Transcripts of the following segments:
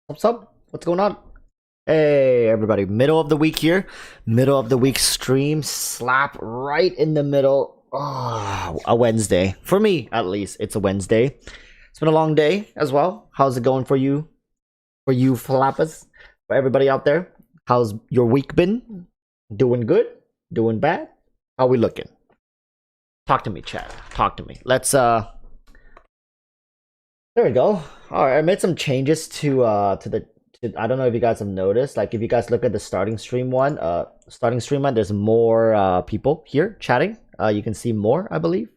What's up? What's going on? Hey, everybody. Middle of the week here. Middle of the week stream. Slap right in the middle. Oh, a Wednesday. For me, at least, it's a Wednesday. It's been a long day as well. How's it going for you? For you flappers? For everybody out there? How's your week been? Doing good? Doing bad? How we looking? Talk to me, chat. Talk to me. Let's, there we go. All right, I made some changes to the. I don't know if you guys have noticed. Like, if you guys look at the starting stream one, there's more people here chatting. You can see more, I believe.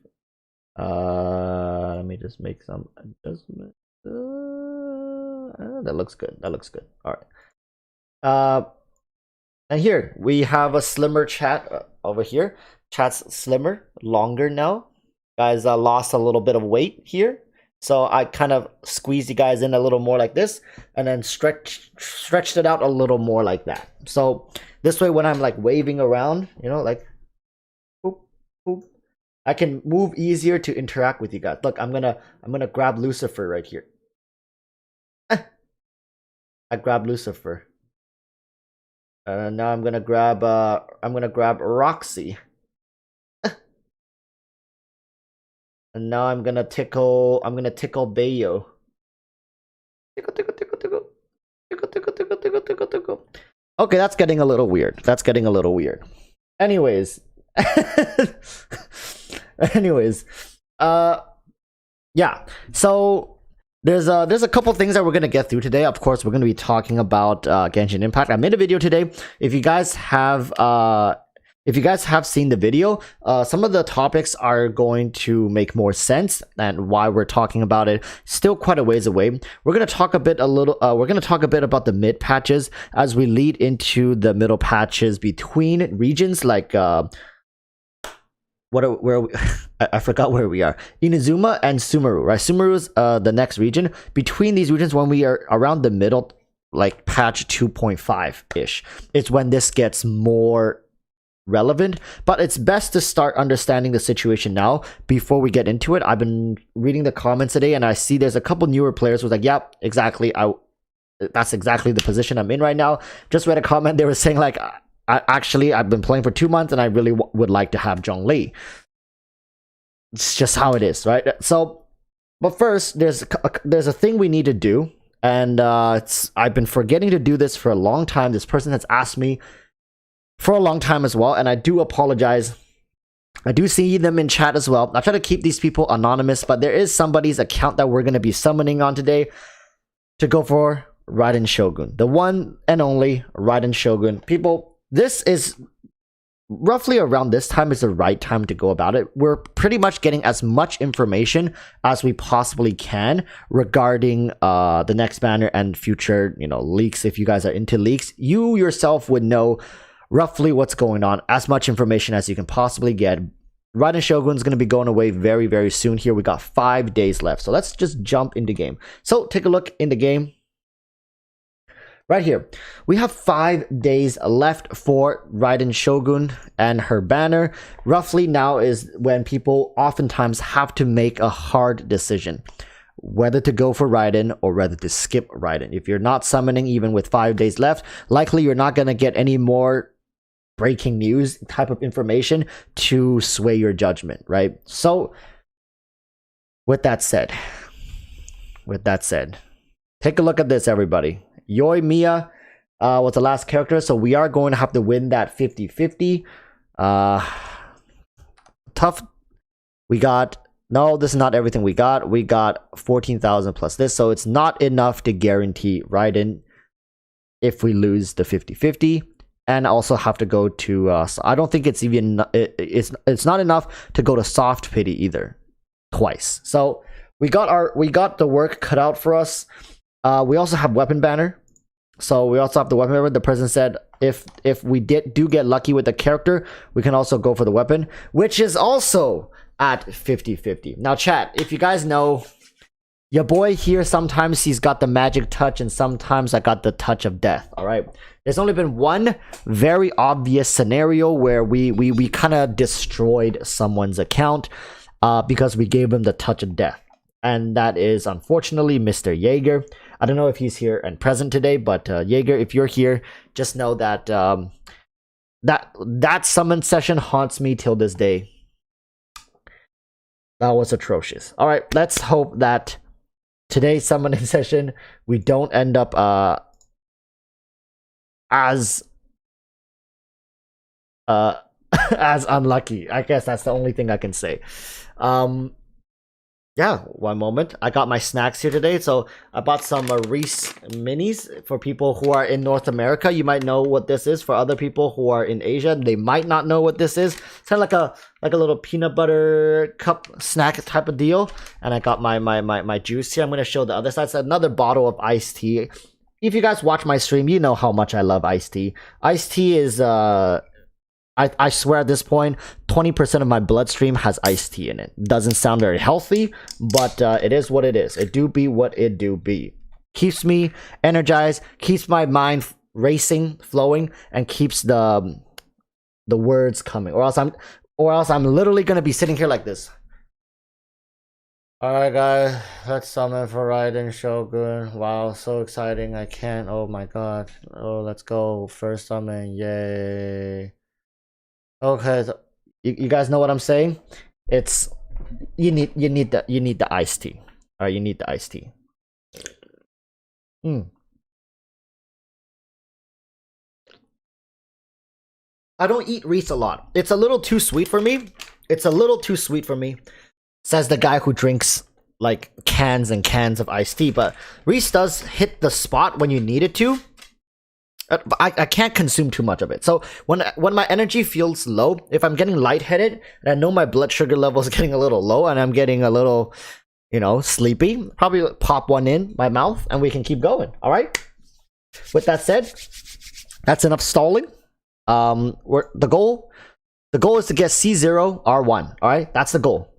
Let me just make some adjustments. That looks good. That looks good. All right. And here we have a slimmer chat over here. Chat's slimmer, longer now. Guys lost a little bit of weight here. So I kind of squeezed you guys in a little more like this, and then stretched it out a little more like that. So this way, when I'm like waving around, you know, like, boop, boop, I can move easier to interact with you guys. Look, I'm gonna grab Lucifer right here. I grabbed Lucifer, and now I'm gonna grab Roxy. And now I'm gonna tickle Bayo. Tickle. Okay, that's getting a little weird. Anyways. Yeah. So there's a couple things that we're gonna get through today. Of course, we're gonna be talking about Genshin Impact. I made a video today. If you guys have seen the video, some of the topics are going to make more sense, and why we're talking about it still quite a ways away. We're going to talk a bit about the mid patches as we lead into the middle patches between regions, like I forgot where we are. Inazuma and Sumeru, right? Sumeru is the next region. Between these regions, when we are around the middle, like patch 2.5 ish, it's when this gets more relevant. But it's best to start understanding the situation now before we get into it. I've been reading the comments today, and I see there's a couple newer players who's like, yep, exactly, that's exactly the position I'm in right now. Just read a comment, they were saying like, I've been playing for 2 months and I really would like to have Zhongli. It's just how it is, right? So, but first, there's a thing we need to do, and I've been forgetting to do this for a long time. This person has asked me for a long time as well, and I do apologize. I do see them in chat as well. I try to keep these people anonymous, but there is somebody's account that we're going to be summoning on today to go for Raiden Shogun, the one and only Raiden Shogun. People, this is roughly around this time is the right time to go about it. We're pretty much getting as much information as we possibly can regarding the next banner and future, leaks. If you guys are into leaks, you yourself would know roughly what's going on, as much information as you can possibly get. Raiden Shogun's going to be going away very, very soon here. We got 5 days left. So let's just jump into game. So take a look in the game. Right here, we have 5 days left for Raiden Shogun and her banner. Roughly now is when people oftentimes have to make a hard decision, whether to go for Raiden or whether to skip Raiden. If you're not summoning even with 5 days left, likely you're not going to get any more breaking news type of information to sway your judgment, right? So with that said, take a look at this, everybody. Yoimiya was the last character, so we are going to have to win that 50-50. Tough. No, this is not everything we got. We got 14,000 plus this, so it's not enough to guarantee Raiden if we lose the 50-50. And also have to go to I don't think it's even it's not enough to go to soft pity either twice. So we got the work cut out for us. We also have weapon banner. So we also have the weapon banner. The person said if we do get lucky with the character, we can also go for the weapon, which is also at 50-50. Now chat, if you guys know, your boy here, sometimes he's got the magic touch and sometimes I got the touch of death. All right, there's only been one very obvious scenario where we kind of destroyed someone's account because we gave him the touch of death. and that is unfortunately Mr. Jaeger. I don't know if he's here and present today, but Jaeger, if you're here, just know that that summon session haunts me till this day. That was atrocious. All right, let's hope that today's summoning session we don't end up as as unlucky. I guess that's the only thing I can say. Yeah, one moment. I got my snacks here today. So I bought some Reese minis for people who are in North America. You might know what this is. For other people who are in Asia, they might not know what this is. It's kind of like a little peanut butter cup snack type of deal. And I got my juice here. I'm going to show the other side. It's another bottle of iced tea. If you guys watch my stream, you know how much I love iced tea. Iced tea is I swear at this point, 20% of my bloodstream has iced tea in it. Doesn't sound very healthy, but it is what it is. It do be what it do be. Keeps me energized, keeps my mind racing, flowing, and keeps the words coming. Or else I'm literally gonna be sitting here like this. Alright guys, let's summon for Raiden Shogun. Wow, so exciting. I can't. Oh my god. Oh, let's go. First summon. Yay. Okay, so you guys know what I'm saying? It's you need the iced tea. All right, you need the iced tea. I don't eat Reese a lot. It's a little too sweet for me. It's a little too sweet for me. Says the guy who drinks like cans and cans of iced tea. But Reese does hit the spot when you need it to. I can't consume too much of it. So when my energy feels low, if I'm getting lightheaded and I know my blood sugar level is getting a little low and I'm getting a little, sleepy, probably pop one in my mouth and we can keep going. All right. With that said, that's enough stalling. The goal is to get C0 R1. All right, that's the goal.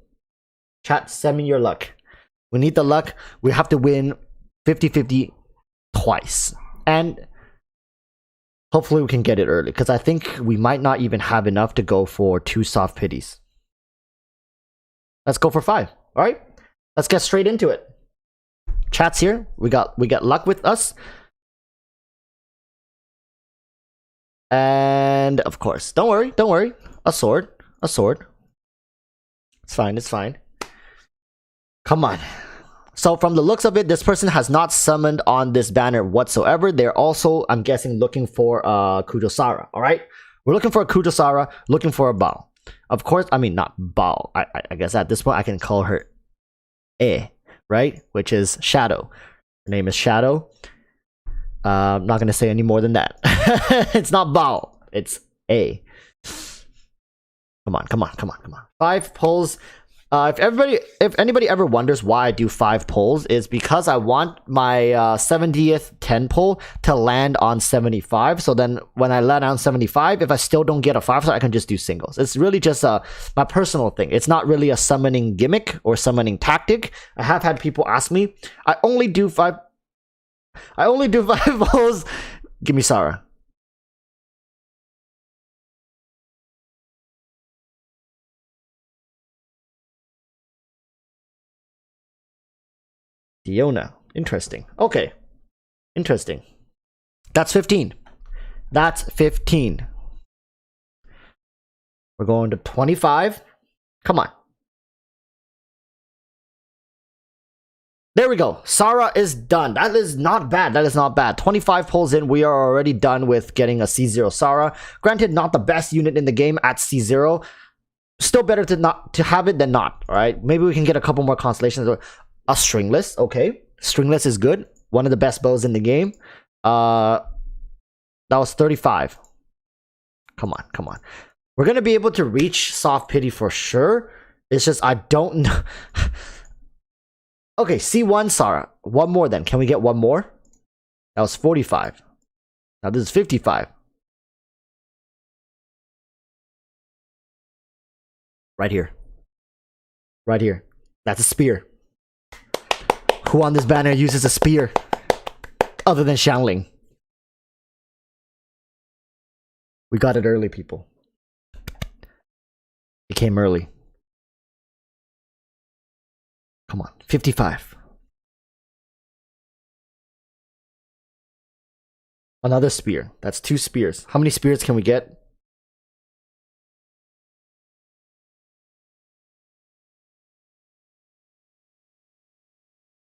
Chat, send me your luck. We need the luck. We have to win 50-50 twice, and hopefully we can get it early, because I think we might not even have enough to go for 2 soft pities. Let's go for 5. All right, let's get straight into it. Chat's here. We got luck with us. And of course, don't worry. A sword. It's fine. Come on. So from the looks of it, this person has not summoned on this banner whatsoever. They're also, I'm guessing, looking for Kujosara. All right, we're looking for a Kujosara, looking for a Bao. Of course, I mean not Bao. I guess at this point I can call her right, which is Shadow. Her name is Shadow. I'm not gonna say any more than that. It's not Bao. It's A. Come on. 5 pulls. If anybody ever wonders why I do 5 pulls, is because I want my 70th 10 pull to land on 75. So then when I land on 75, if I still don't get a 5-star, I can just do singles. It's really just my personal thing. It's not really a summoning gimmick or summoning tactic. I have had people ask me. I only do 5 pulls. Give me Sarah. Diona. Interesting. Okay. Interesting. That's 15. We're going to 25. Come on. There we go. Sarah is done. That is not bad. 25 pulls in. We are already done with getting a C0 Sarah. Granted, not the best unit in the game at C0. Still better to have it than not. All right. Maybe we can get a couple more constellations. A stringless. Okay. Stringless is good. One of the best bows in the game. That was 35. Come on. We're going to be able to reach soft pity for sure. It's just I don't know. Okay, C1 Sarah. One more then. Can we get one more? That was 45. Now this is 55. Right here. That's a spear. Who on this banner uses a spear? Other than Xiangling. We got it early, people. It came early. Come on, 55. Another spear. That's 2 spears. How many spears can we get?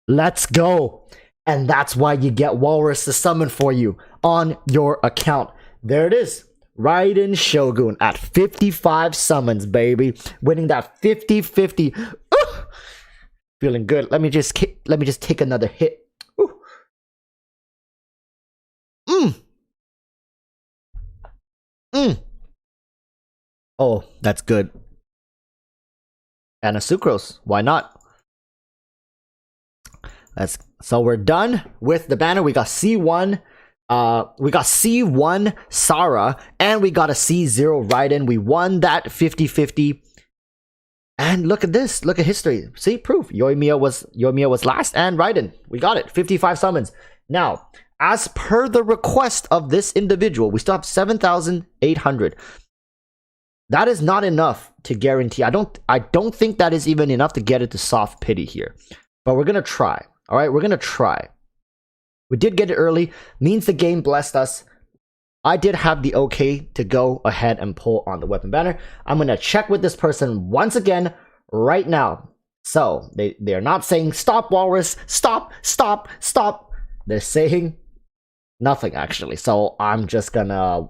Let's go. And that's why you get Walrus to summon for you on your account. There it is. Raiden Shogun at 55 summons, baby. Winning that 50-50. Feeling good. Let me just take another hit. Oh, that's good. And a sucrose. Why not? So we're done with the banner. We got C1. We got C1 Sarah, and we got a C0 Raiden. We won that 50-50. And look at this. Look at history. See, proof. Yoimiya was last, and Raiden. We got it. 55 summons. Now, as per the request of this individual, we still have 7,800. That is not enough to guarantee. I don't think that is even enough to get it to soft pity here. But we're gonna try. All right, we're gonna try. We did get it early. Means the game blessed us. I did have the okay to go ahead and pull on the weapon banner. I'm gonna check with this person once again right now. So they're not saying stop, Walrus, stop. They're saying nothing actually. So I'm just gonna.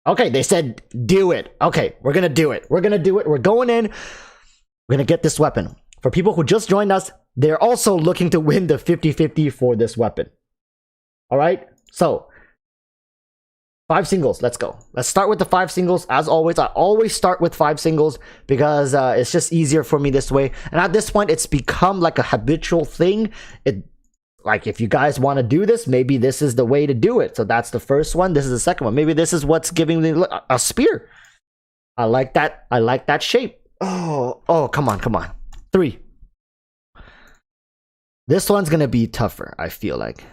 Okay, they said do it. Okay, we're gonna do it. We're gonna do it. We're going in. We're gonna get this weapon. For people who just joined us, they're also looking to win the 50-50 for this weapon. Alright, so 5 singles, let's go. Let's start with the 5 singles. As always, I always start with 5 singles because it's just easier for me this way. And at this point, it's become like a habitual thing. Like, if you guys want to do this, maybe this is the way to do it. So that's the first one. This is the second one. Maybe this is what's giving me a spear. I like that. I like that shape. Oh, come on. 3. This one's going to be tougher, I feel like.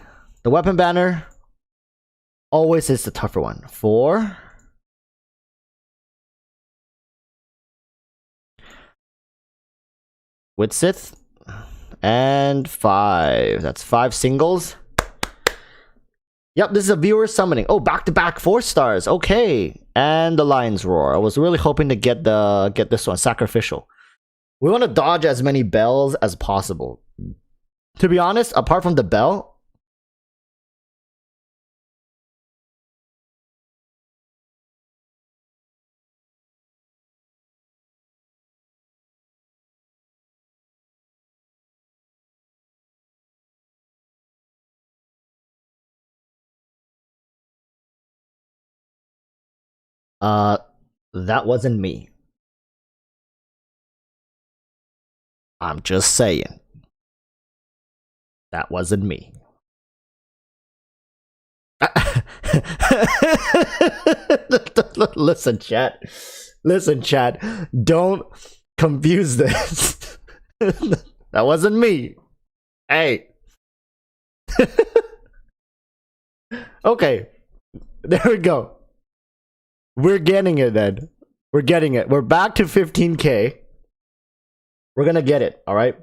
The weapon banner always is the tougher one. 4. With Sith. And 5. That's 5 singles. Yep, this is a viewer summoning. Oh, back-to-back 4 stars. Okay. And the Lion's Roar. I was really hoping to get this one. Sacrificial. We want to dodge as many bells as possible. To be honest, apart from the bell... that wasn't me. I'm just saying. That wasn't me. Listen, chat. Don't confuse this. That wasn't me. Hey. Okay. There we go. We're getting it then. We're getting it. We're back to 15k. We're gonna get it, alright?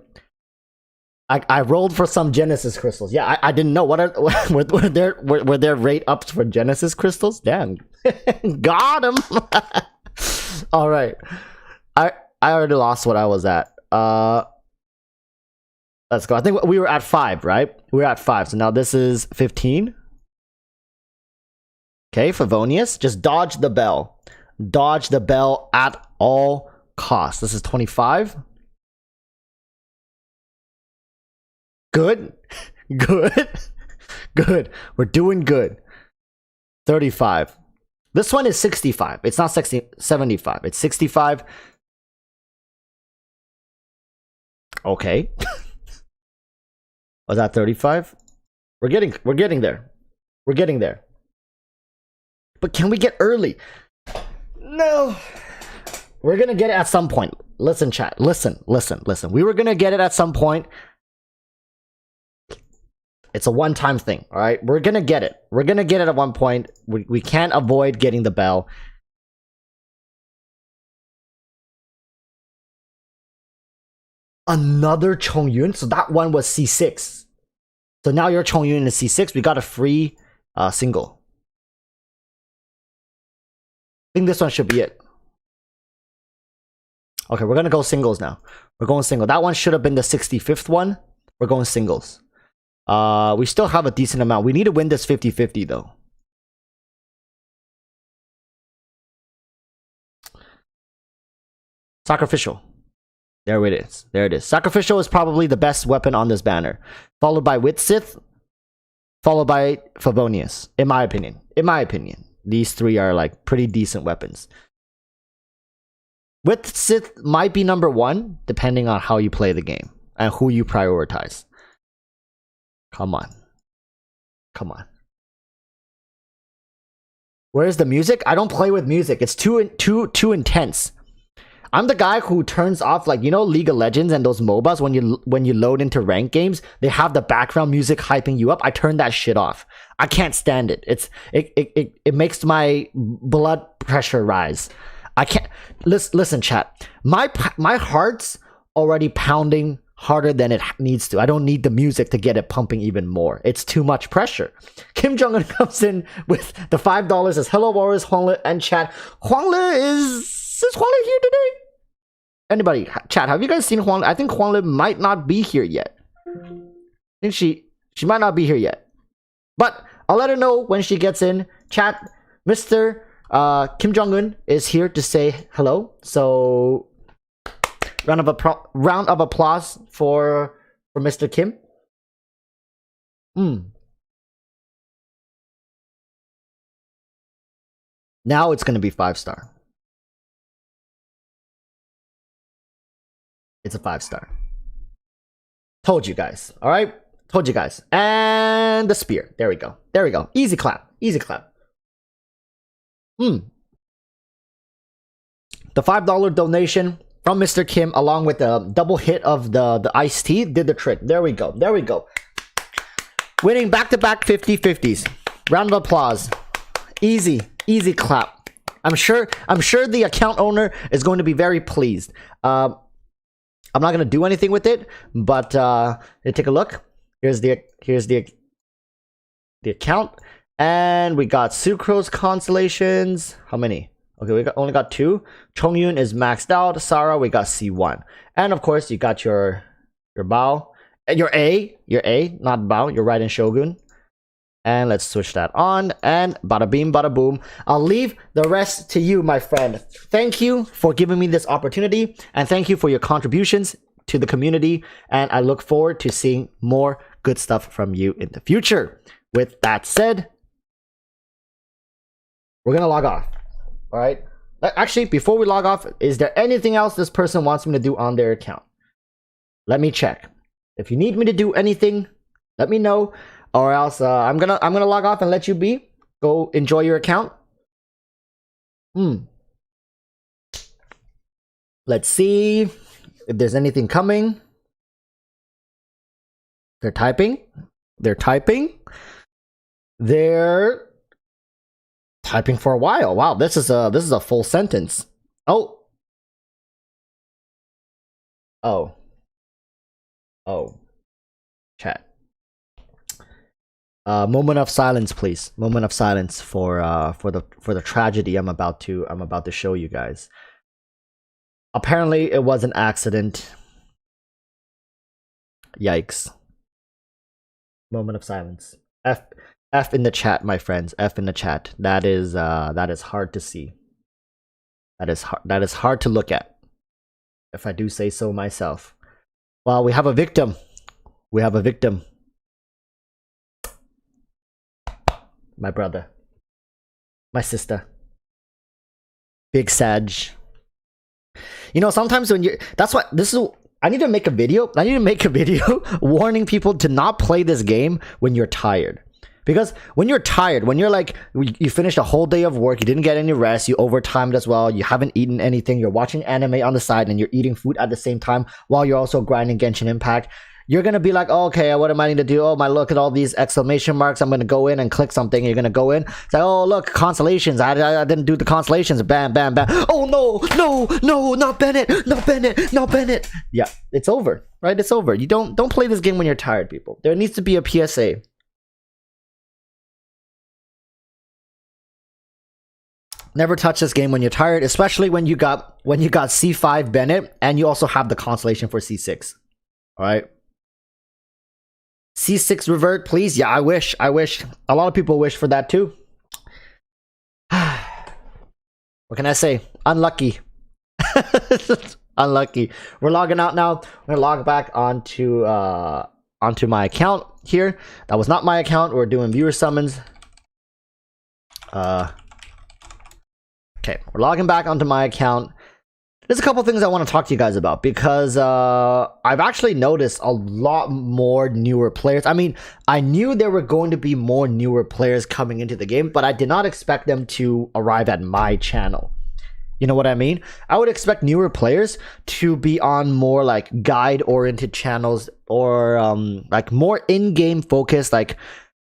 I rolled for some Genesis crystals. Yeah, I didn't know. Were there rate ups for Genesis crystals? Damn. Got him. Alright. I already lost what I was at. Let's go. I think we were at 5, right? We were at 5. So now this is 15. Okay, Favonius. Just dodge the bell. Dodge the bell at all costs. This is 25. Good. Good. We're doing good. 35. This one is 65. It's not 75. It's 65. Okay. Was that 35? We're getting there. We're getting there. But can we get early? No. We're gonna get it at some point. Listen, chat. Listen. We were gonna get it at some point. It's a one-time thing, all right? We're gonna get it. We're gonna get it at one point. We can't avoid getting the bell. Another Chongyun? So that one was C6. So now your Chongyun is C6. We got a free single. I think this one should be it. Okay, we're gonna go singles now. We're going single. That one should have been the 65th one. We're going singles. We still have a decent amount. We need to win this 50-50 though. Sacrificial. There it is. There it is. Sacrificial is probably the best weapon on this banner. Followed by Witsith. Followed by Favonius. In my opinion. In my opinion. These three are like pretty decent weapons. Witsith might be number one, depending on how you play the game. And who you prioritize. Come on. Come on. Where's the music? I don't play with music. It's too intense. I'm the guy who turns off, like, you know, League of Legends and those MOBAs when you load into ranked games, they have the background music hyping you up. I turn that shit off. I can't stand it. It makes my blood pressure rise. I can't listen, chat. My heart's already pounding harder than it needs to. I don't need the music to get it pumping even more. It's too much pressure. Kim Jong-un comes in with the $5, says, hello Warriors, Huangle and chat. Huangle is Huangle here today? Anybody, chat, have you guys seen Huangle? I think Huangle might not be here yet. I think she might not be here yet. But I'll let her know when she gets in. Chat, Mr. Kim Jong-un is here to say hello. So round of applause for Mr. Kim. Now it's gonna be 5-star. It's a 5-star. Told you guys. All right. Told you guys. And the spear. There we go. There we go. Easy clap. Easy clap. The $5 donation from Mr. Kim, along with the double hit of the iced tea, did the trick. There we go. There we go. Winning back-to-back 50-50s. Round of applause. Easy. Easy clap. I'm sure the account owner is going to be very pleased. I'm not gonna do anything with it, but take a look. Here's the account, and we got Sucrose constellations. How many? Okay, we only got 2. Chongyun is maxed out. Sarah, we got C1, and of course you got your Bao, your A, not Bao, your Raiden Shogun. And let's switch that on, and bada beam, bada boom. I'll leave the rest to you, my friend. Thank you for giving me this opportunity, and thank you for your contributions to the community, and I look forward to seeing more good stuff from you in the future. With that said, we're gonna log off. All right? Actually, before we log off, is there anything else this person wants me to do on their account? Let me check. If you need me to do anything, let me know. Or else I'm gonna log off and let you be. Go enjoy your account. Let's see if there's anything coming. They're typing. They're typing. They're typing for a while. Wow, this is a full sentence. Oh. Chat. Moment of silence, please. Moment of silence for the tragedy I'm about to show you guys. Apparently, it was an accident. Yikes. Moment of silence. F in the chat, my friends. F in the chat. That is hard to see. That is hard to look at, if I do say so myself. Well, we have a victim. We have a victim. My brother. My sister. Big Sag. You know, sometimes when you're... That's what... This is... I need to make a video. I need to make a video warning people to not play this game when you're tired. Because when you're tired, when you're like... You finished a whole day of work, you didn't get any rest, you overtimed as well, you haven't eaten anything, you're watching anime on the side, and you're eating food at the same time while you're also grinding Genshin Impact. You're gonna be like, oh, okay, what am I need to do? Oh my, look at all these exclamation marks. I'm gonna go in and click something. You're gonna go in. It's like, oh look, constellations. I didn't do the constellations. Bam, bam, bam. Oh no, not Bennett. Yeah, it's over, right? It's over. You don't play this game when you're tired, people. There needs to be a PSA. Never touch this game when you're tired, especially when you got C5 Bennett and you also have the constellation for C6. All right. C6 revert, please. Yeah, I wish. A lot of people wish for that too. What can I say? Unlucky. Unlucky. We're logging out now. We're gonna log back onto my account here. That was not my account. We're doing viewer summons. Okay, we're logging back onto my account. There's a couple things I want to talk to you guys about because I've actually noticed a lot more newer players. I mean, I knew there were going to be more newer players coming into the game, but I did not expect them to arrive at my channel. You know what I mean? I would expect newer players to be on more like guide-oriented channels or like more in-game focused, like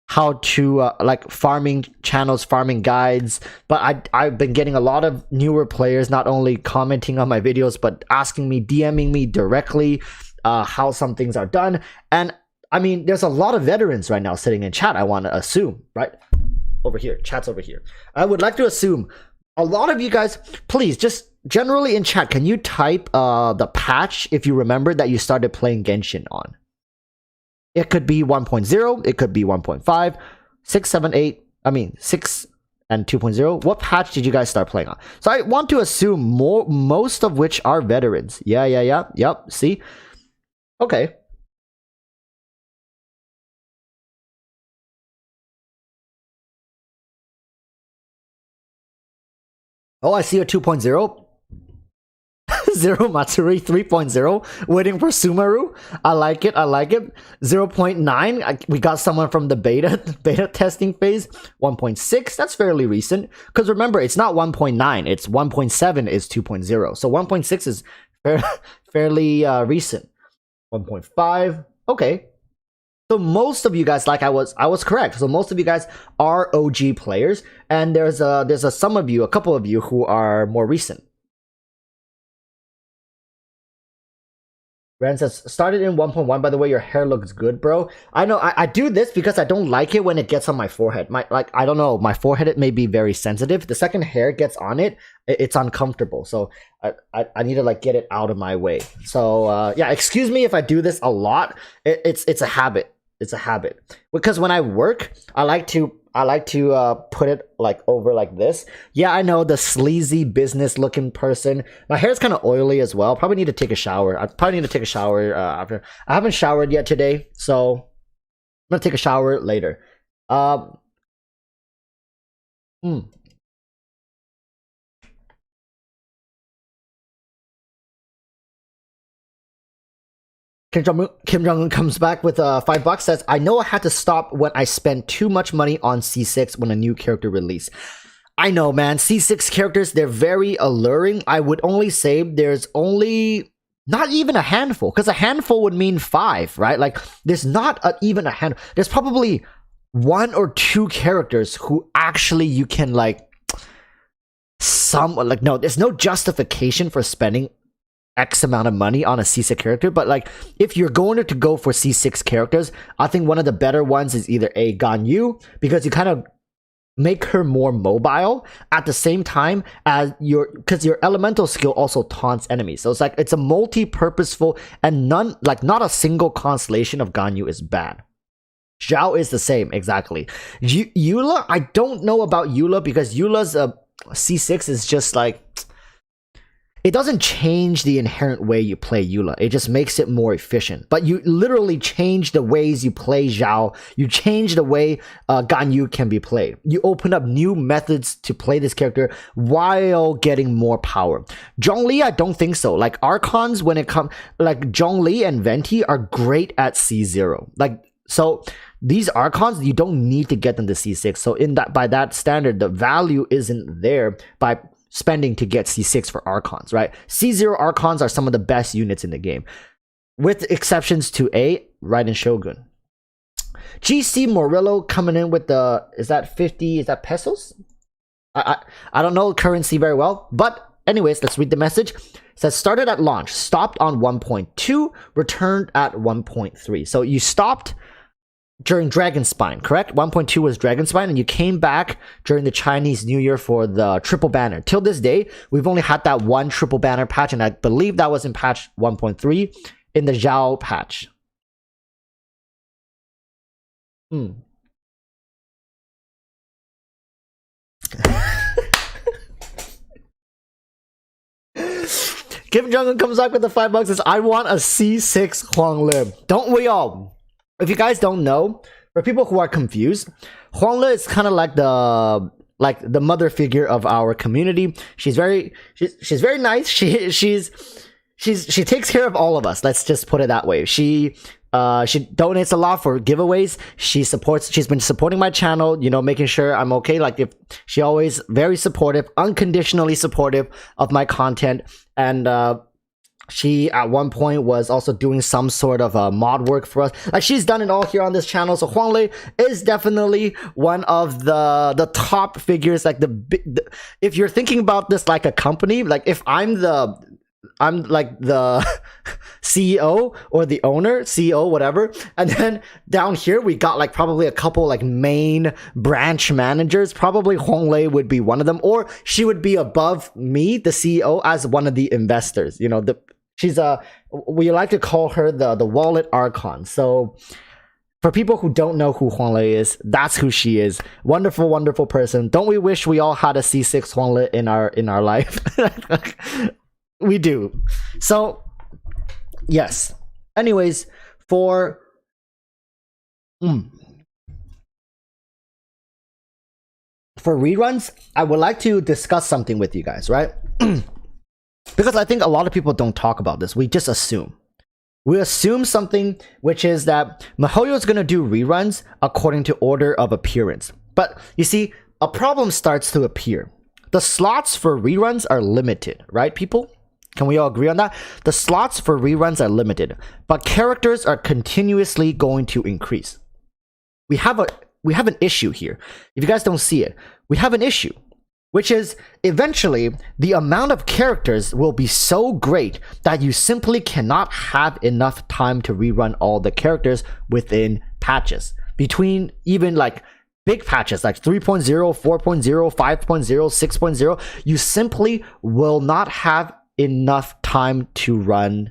how to like farming channels, farming guides. But I've been getting a lot of newer players not only commenting on my videos but asking me, DMing me directly how some things are done. And I mean, there's a lot of veterans right now sitting in chat, I want to assume, right? Over here, chat's over here. I would like to assume a lot of you guys, please just generally in chat, can you type the patch if you remember that you started playing Genshin on? It could be 1.0, it could be 1.5, 6, 7, 8, I mean 6 and 2.0. What patch did you guys start playing on? So I want to assume most of which are veterans. Yep, see? Okay. Oh, I see a 2.0. Zero Matsuri 3.0, waiting for Sumeru. I like it. 0.9, we got someone from the beta testing phase. 1.6, that's fairly recent. Because remember, it's not 1.9, it's 1.7 is 2.0. So 1.6 is fairly recent. 1.5, okay. So most of you guys, like I was correct. So most of you guys are OG players, and there's a couple of you who are more recent. Ren says, started in 1.1. By the way, your hair looks good, bro. I know. I do this because I don't like it when it gets on my forehead. I don't know. My forehead, it may be very sensitive. The second hair gets on it, it's uncomfortable. So I need to like get it out of my way. So yeah, excuse me if I do this a lot. It's a habit. It's a habit because when I work, I like to put it like over like this. Yeah, I know, the sleazy business looking person. My hair's kind of oily as well. Probably need to take a shower. I probably need to take a shower after. I haven't showered yet today, so I'm gonna take a shower later. Kim Jong-un comes back with $5, says, I know I had to stop when I spent too much money on C6 when a new character released. I know, man. C6 characters, they're very alluring. I would only say there's only not even a handful, because a handful would mean 5, right? Like, there's not even a handful. There's probably 1 or 2 characters who actually you can like no, there's no justification for spending X amount of money on a C6 character, but like if you're going to go for C6 characters, I think one of the better ones is either a Ganyu, because you kind of make her more mobile at the same time as because your elemental skill also taunts enemies. So it's like it's a multi-purposeful, and not a single constellation of Ganyu is bad. Zhao is the same, exactly. Eula, I don't know about Eula because Eula's C6 is just like, it doesn't change the inherent way you play Eula. It just makes it more efficient. But you literally change the ways you play Zhao. You change the way Ganyu can be played. You open up new methods to play this character while getting more power. Zhongli, I don't think so. Like Archons, when it comes, like Zhongli and Venti are great at C0. Like, so these Archons, you don't need to get them to C6. So by that standard, the value isn't there by spending to get C6 for Archons, right? C0 Archons are some of the best units in the game, with exceptions to Raiden Shogun. GC Morillo coming in with the, is that 50, is that pesos? I don't know currency very well, but anyways, let's read the message. It says, started at launch, stopped on 1.2, returned at 1.3. So you stopped during Dragon Spine, correct? 1.2 was Dragon Spine, and you came back during the Chinese New Year for the triple banner. Till this day, we've only had that one triple banner patch, and I believe that was in patch 1.3 in the Zhao patch. Kim Jong-un comes back with the $5 says, I want a C6 Huang Le. Don't we all? If you guys don't know, for people who are confused, Huang Le is kind of like the mother figure of our community. She's very nice. She takes care of all of us. Let's just put it that way. She donates a lot for giveaways. She's been supporting my channel, you know, making sure I'm okay. Like, if she always very supportive, unconditionally supportive of my content. And she at one point was also doing some sort of mod work for us. Like, she's done it all here on this channel. So Huang Le is definitely one of the top figures. Like, if you're thinking about this like a company, like if I'm like the CEO or the owner, CEO, whatever. And then down here, we got like probably a couple like main branch managers. Probably Huang Le would be one of them, or she would be above me, the CEO, as one of the investors. You know, she's we like to call her the wallet archon. So for people who don't know who Huang Le is, that's who she is. Wonderful, wonderful person. Don't we wish we all had a C6 Huang Le in our life? We do. So yes. Anyways, for reruns, I would like to discuss something with you guys, right? Because I think a lot of people don't talk about this. We just assume. We assume something, which is that miHoYo is going to do reruns according to order of appearance. But you see, a problem starts to appear. The slots for reruns are limited, right, people? Can we all agree on that? The slots for reruns are limited, but characters are continuously going to increase. We have an issue here. If you guys don't see it, we have an issue, which is eventually the amount of characters will be so great that you simply cannot have enough time to rerun all the characters within patches. Between even like big patches like 3.0, 4.0, 5.0, 6.0, you simply will not have enough time to run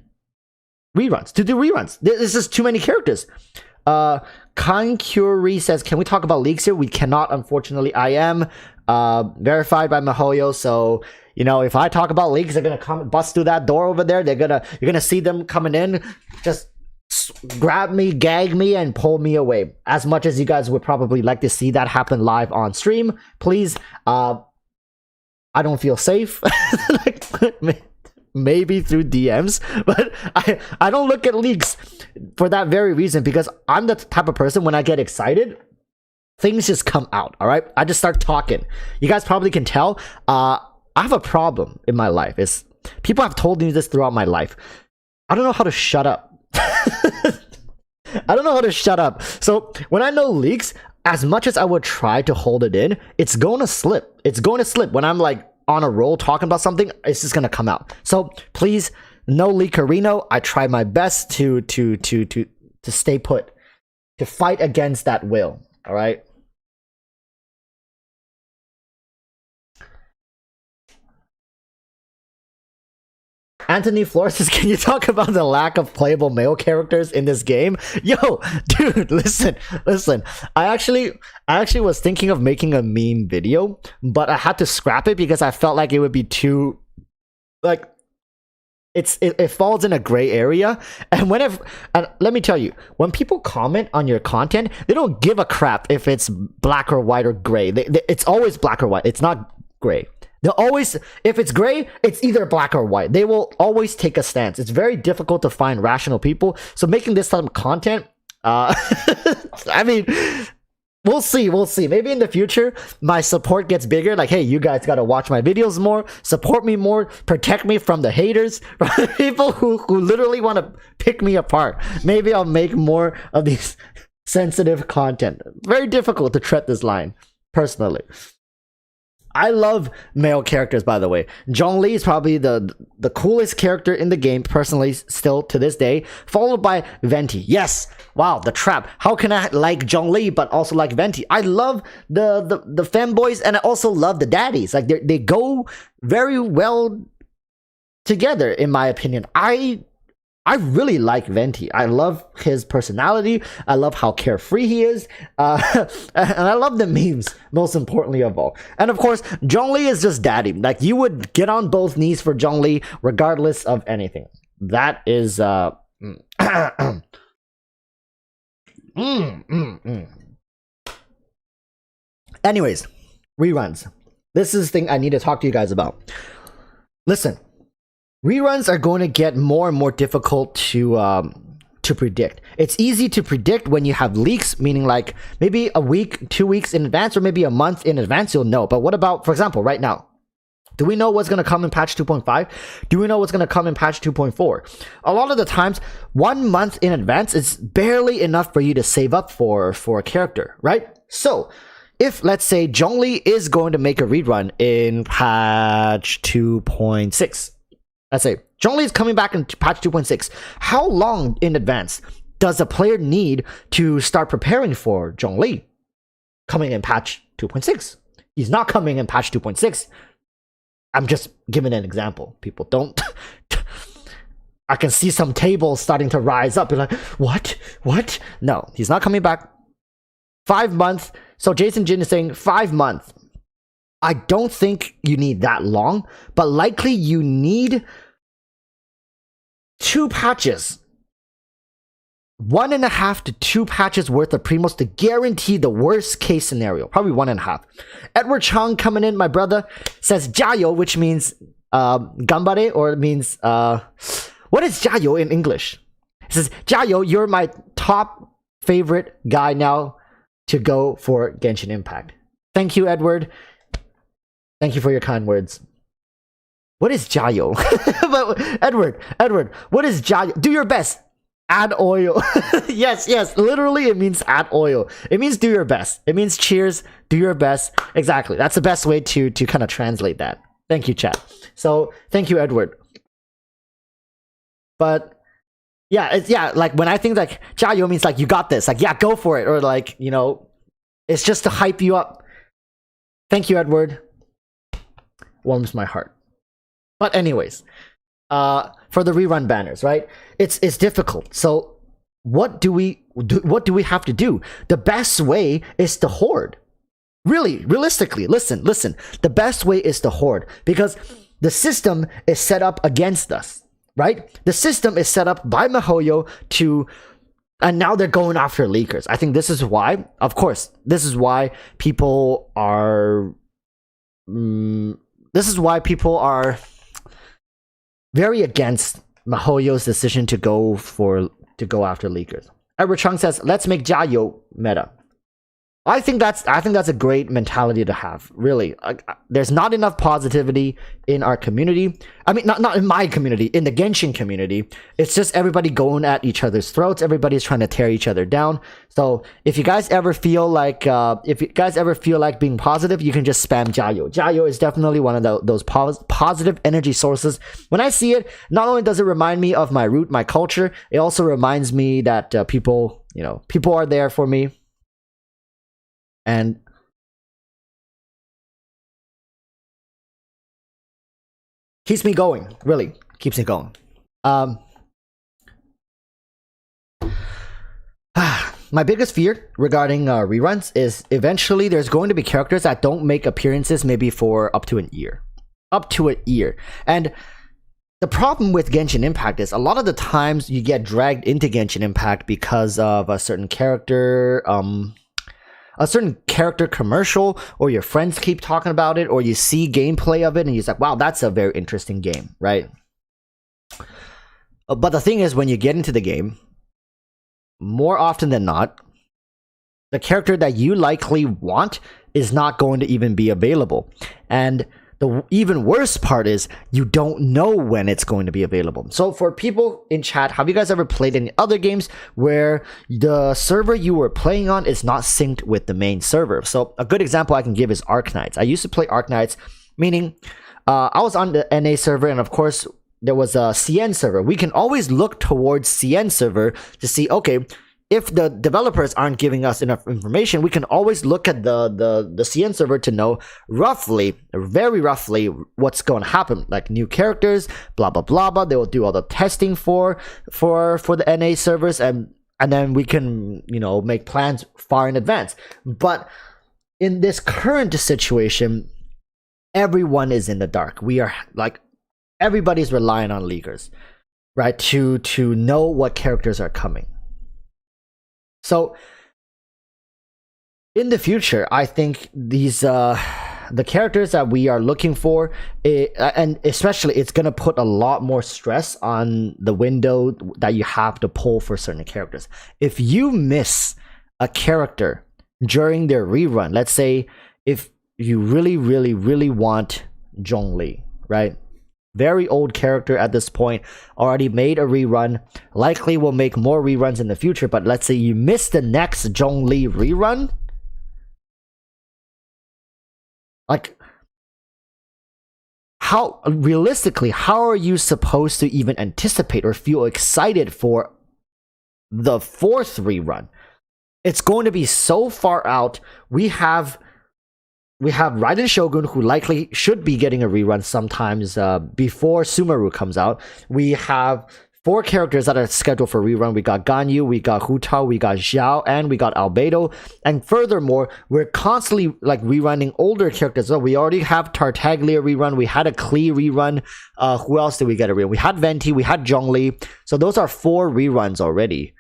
reruns, to do reruns. This is too many characters. Khan Curie says, can we talk about leaks here? We cannot, unfortunately. I am verified by miHoYo, so you know, if I talk about leaks, they're gonna come bust through that door over there. You're gonna see them coming in, just grab me, gag me, and pull me away. As much as you guys would probably like to see that happen live on stream, please, I don't feel safe. Like, maybe through DMs, but I don't look at leaks for that very reason, because I'm the type of person, when I get excited, things just come out. All right, I just start talking. You guys probably can tell. I have a problem in my life. Is people have told me this throughout my life. I don't know how to shut up. I don't know how to shut up. So when I know leaks, as much as I would try to hold it in, it's going to slip. It's going to slip when I'm like on a roll talking about something. It's just gonna come out. So please, no leakerino. I try my best to stay put, to fight against that will. All right. Anthony Flores says, can you talk about the lack of playable male characters in this game? Yo, dude, listen. I actually was thinking of making a meme video, but I had to scrap it because I felt like it would be too, like, it falls in a gray area. And let me tell you, when people comment on your content, they don't give a crap if it's black or white or gray. It's always black or white. It's not gray. They'll always, if it's gray, it's either black or white. They will always take a stance. It's very difficult to find rational people. So making this type of content, I mean, we'll see. Maybe in the future, my support gets bigger. Like, hey, you guys got to watch my videos more, support me more, protect me from the haters, from people who literally want to pick me apart. Maybe I'll make more of these sensitive content. Very difficult to tread this line, personally. I love male characters, by the way. Zhongli is probably the coolest character in the game, personally, still to this day, followed by Venti. Yes, wow, the trap. How can I like Zhongli but also like Venti? I love the fanboys, and I also love the daddies. Like they go very well together, in my opinion. I really like Venti. I love his personality. I love how carefree he is. And I love the memes, most importantly of all. And of course, Zhongli is just daddy. Like, you would get on both knees for Zhongli regardless of anything. That is... Anyways, reruns. This is the thing I need to talk to you guys about. Listen. Reruns are going to get more and more difficult to predict. It's easy to predict when you have leaks, meaning like maybe a week, 2 weeks in advance, or maybe a month in advance, you'll know. But what about, for example, right now? Do we know what's going to come in patch 2.5? Do we know what's going to come in patch 2.4? A lot of the times, 1 month in advance is barely enough for you to save up for a character, right? So, if, let's say, Zhongli is going to make a rerun in patch 2.6, let's say Zhongli is coming back in patch 2.6. How long in advance does a player need to start preparing for Zhongli coming in patch 2.6? He's not coming in patch 2.6. I'm just giving an example. People don't... I can see some tables starting to rise up. You're like, what? What? No, he's not coming back. 5 months. So Jason Jin is saying 5 months. I don't think you need that long, but likely you need 2 patches. 1.5 to 2 patches worth of primos to guarantee the worst case scenario. Probably 1.5. Edward Chang coming in, my brother, says Jayo, which means gambare, or it means what is Jayo in English? It says, Jayo, you're my top favorite guy now to go for Genshin Impact. Thank you, Edward. Thank you for your kind words. What is Jayo? But Edward, what is Jayo? Do your best. Add oil. yes, literally it means add oil. It means do your best. It means cheers, do your best. Exactly. That's the best way to kind of translate that. Thank you, chat. So thank you, Edward. But yeah, like when I think like Jayo means like you got this, like yeah, go for it, or like, you know, it's just to hype you up. Thank you, Edward. Warms my heart. But anyways, for the rerun banners, right? It's difficult. So what do we have to do? The best way is to hoard. Really, realistically, listen. The best way is to hoard, because the system is set up against us, right? The system is set up by MiHoYo to, and now they're going after leakers. I think this is why, of course, this is why people are very against MiHoYo's decision to go after leakers. Edward Chung says, let's make Jayo meta. I think that's a great mentality to have. Really, there's not enough positivity in our community. I mean, not in my community, in the Genshin community. It's just everybody going at each other's throats. Everybody's trying to tear each other down. So if you guys ever feel like being positive, you can just spam Jayo. Jayo is definitely one of those positive energy sources. When I see it, not only does it remind me of my root, my culture, it also reminds me that people are there for me. And keeps me going, really keeps me going. My biggest fear regarding reruns is eventually there's going to be characters that don't make appearances maybe for up to a year. And the problem with Genshin Impact is a lot of the times you get dragged into Genshin Impact because of a certain character, commercial, or your friends keep talking about it, or you see gameplay of it and you're like, wow, that's a very interesting game, right? But the thing is, when you get into the game, more often than not, the character that you likely want is not going to even be available. And The even worse part is you don't know when it's going to be available. So for people in chat, have you guys ever played any other games where the server you were playing on is not synced with the main server? So a good example I can give is Arknights. I used to play Arknights, meaning I was on the NA server, and of course there was a CN server. We can always look towards CN server to see, okay, if the developers aren't giving us enough information, we can always look at the CN server to know roughly, very roughly, what's going to happen. Like new characters, blah blah blah blah. They will do all the testing for the NA servers, and then we can, you know, make plans far in advance. But in this current situation, everyone is in the dark. We are like, everybody's relying on leakers, right, to know what characters are coming. So in the future, I think these the characters that we are looking for, and especially it's going to put a lot more stress on the window that you have to pull for certain characters. If you miss a character during their rerun, let's say if you really want Zhongli, right? Very old character at this point, already made a rerun, likely will make more reruns in the future, but let's say you miss the next Zhongli rerun. Like, how realistically, how are you supposed to even anticipate or feel excited for the 4th rerun? It's going to be so far out. We have Raiden Shogun, who likely should be getting a rerun sometimes before Sumeru comes out. We have 4 characters that are scheduled for rerun. We got Ganyu, we got Hu Tao, we got Xiao, and we got Albedo. And furthermore, we're constantly like rerunning older characters. So we already have Tartaglia rerun. We had a Klee rerun. Who else did we get a rerun? We had Venti, we had Zhongli. So those are 4 reruns already.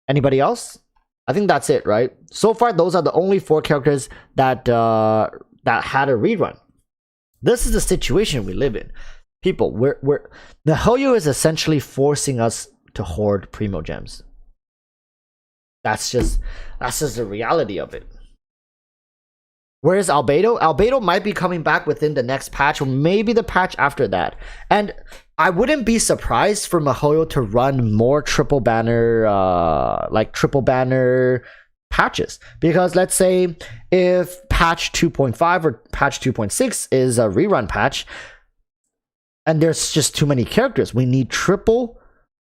Anybody else? I think that's it, right? So far, those are the only 4 characters that had a rerun. This is the situation we live in. People, the Hoyo is essentially forcing us to hoard Primo Gems. That's just the reality of it. Whereas Albedo? Albedo might be coming back within the next patch, or maybe the patch after that. And I wouldn't be surprised for Mihoyo to run more triple banner patches, because let's say if patch 2.5 or patch 2.6 is a rerun patch and there's just too many characters, we need triple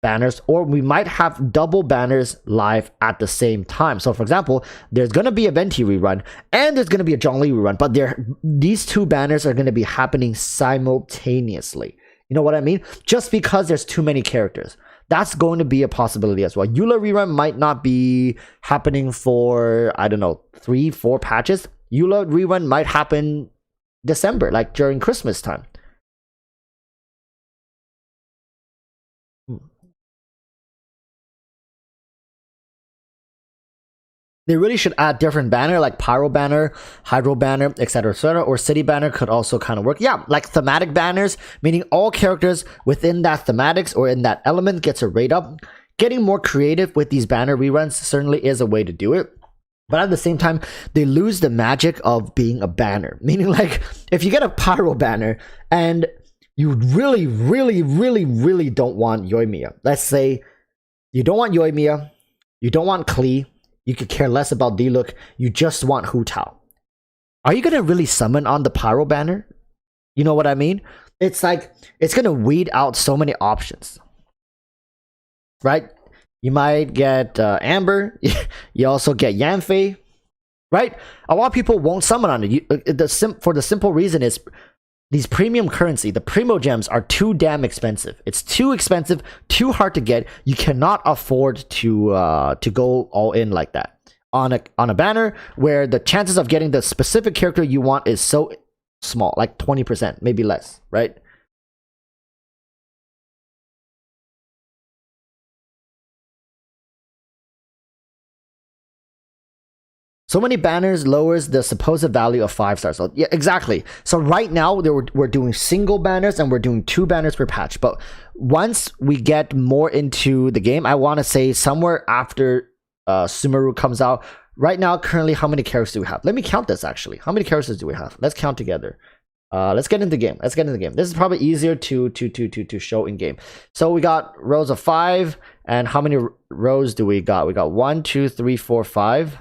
banners, or we might have double banners live at the same time. So for example, there's going to be a Venti rerun and there's going to be a Zhongli rerun, but these 2 banners are going to be happening simultaneously. You know what I mean? Just because there's too many characters. That's going to be a possibility as well. Eula rerun might not be happening for, I don't know, 3-4 patches. Eula rerun might happen December, like during Christmas time. They really should add different banner, like Pyro banner, Hydro banner, etc., or City banner could also kind of work. Yeah, like thematic banners, meaning all characters within that thematics or in that element gets a rate up. Getting more creative with these banner reruns certainly is a way to do it. But at the same time, they lose the magic of being a banner. Meaning, like, if you get a Pyro banner and you really don't want Yoimiya. Let's say you don't want Yoimiya, you don't want Klee, you could care less about D-Look, you just want Hu Tao. Are you going to really summon on the Pyro banner? You know what I mean? It's like, it's going to weed out so many options. Right? You might get Amber, you also get Yanfei, right? A lot of people won't summon on it. For the simple reason is, these premium currency, the Primo Gems, are too damn expensive. It's too expensive, too hard to get. You cannot afford to go all in like that on a banner where the chances of getting the specific character you want is so small, like 20%, maybe less, right? So many banners lowers the supposed value of 5 stars. So yeah, exactly. So right now we're doing single banners and we're doing 2 banners per patch. But once we get more into the game, I want to say somewhere after Sumeru comes out. Right now, currently, how many characters do we have? Let me count this actually. How many characters do we have? Let's count together. Let's get into the game. This is probably easier to show in game. So we got rows of 5, and how many rows do we got? We got 1, 2, 3, 4, 5,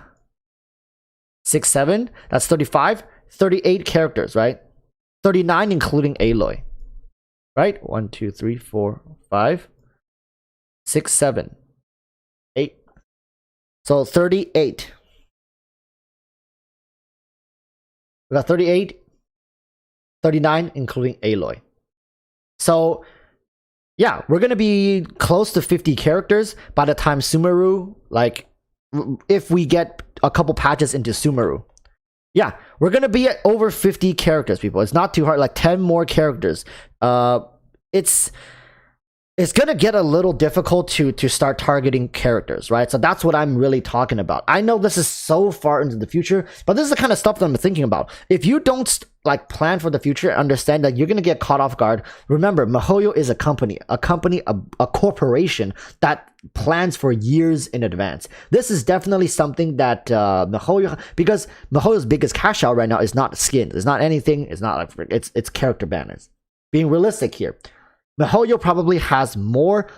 6, 7. That's 35. 38 characters, right? 39 including Aloy, right? 1, 2, 3, 4, 5, 6, 7, 8. So 38. We got 38. 39 including Aloy. So yeah, we're gonna be close to 50 characters by the time Sumeru, like if we get a couple patches into Sumeru. Yeah, we're gonna be at over 50 characters, people. It's not too hard, like 10 more characters. It's gonna get a little difficult to start targeting characters, right? So that's what I'm really talking about. I know this is so far into the future, but this is the kind of stuff that I'm thinking about. If you don't like plan for the future, understand that you're gonna get caught off guard. Remember, miHoYo is a company, a corporation that plans for years in advance. This is definitely something that miHoYo, because miHoYo's biggest cash out right now is not skins, it's not anything, it's not like it's character banners. Being realistic here, miHoYo probably has more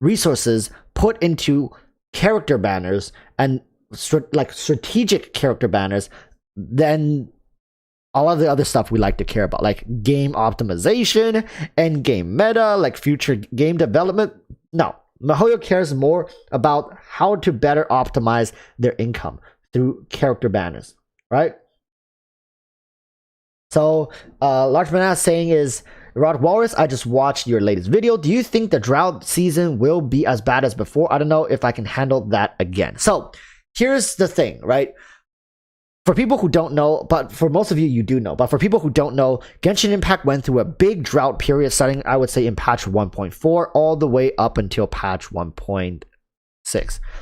resources put into character banners and strategic character banners than all of the other stuff we like to care about, like game optimization, end game meta, like future game development. No, miHoYo cares more about how to better optimize their income through character banners, right? So Large Banana saying is, Rod Walrus, I just watched your latest video. Do you think the drought season will be as bad as before? I don't know if I can handle that again. So here's the thing, right? For people who don't know, but for most of you, you do know, but for people who don't know, Genshin Impact went through a big drought period starting, I would say, in patch 1.4 all the way up until patch 1.6.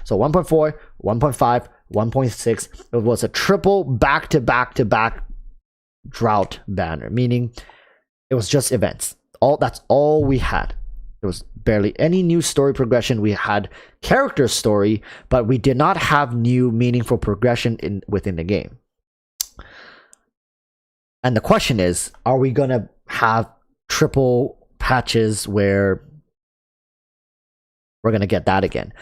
So 1.4, 1.5, 1.6, it was a triple back-to-back-to-back drought banner, meaning it was just events. That's all we had. There was barely any new story progression. We had character story, but we did not have new meaningful progression within the game. And the question is, are we gonna have triple patches where we're gonna get that again?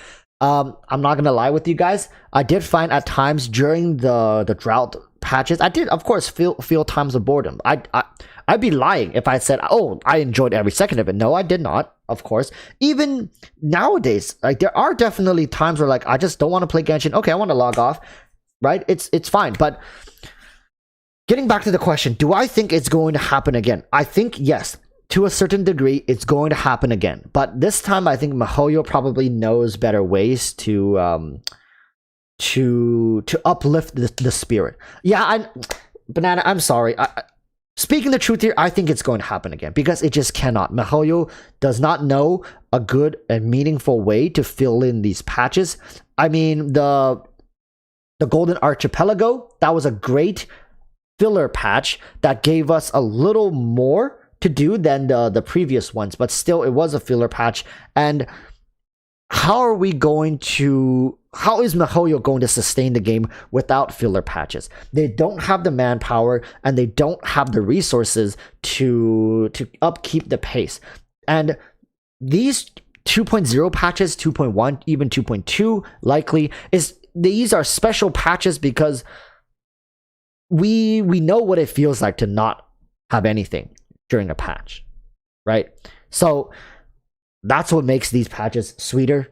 I'm not gonna lie with you guys. I did find at times during the drought patches, I did of course feel times of boredom. I'd be lying if I said, oh, I enjoyed every second of it. No, I did not, of course. Even nowadays, like there are definitely times where like I just don't want to play Genshin. Okay, I want to log off, right? It's fine. But getting back to the question, do I think it's going to happen again? I think yes, to a certain degree, it's going to happen again. But this time, I think miHoYo probably knows better ways to uplift the spirit. Yeah, Banana, I'm sorry. Speaking the truth here, I think it's going to happen again because it just cannot. miHoYo does not know a good and meaningful way to fill in these patches. I mean, the Golden Archipelago, that was a great filler patch that gave us a little more to do than the previous ones, but still it was a filler patch. And how is miHoYo going to sustain the game without filler patches? They don't have the manpower and they don't have the resources to upkeep the pace. And these 2.0 patches, 2.1, even 2.2 likely, these are special patches because we know what it feels like to not have anything during a patch, right? So that's what makes these patches sweeter,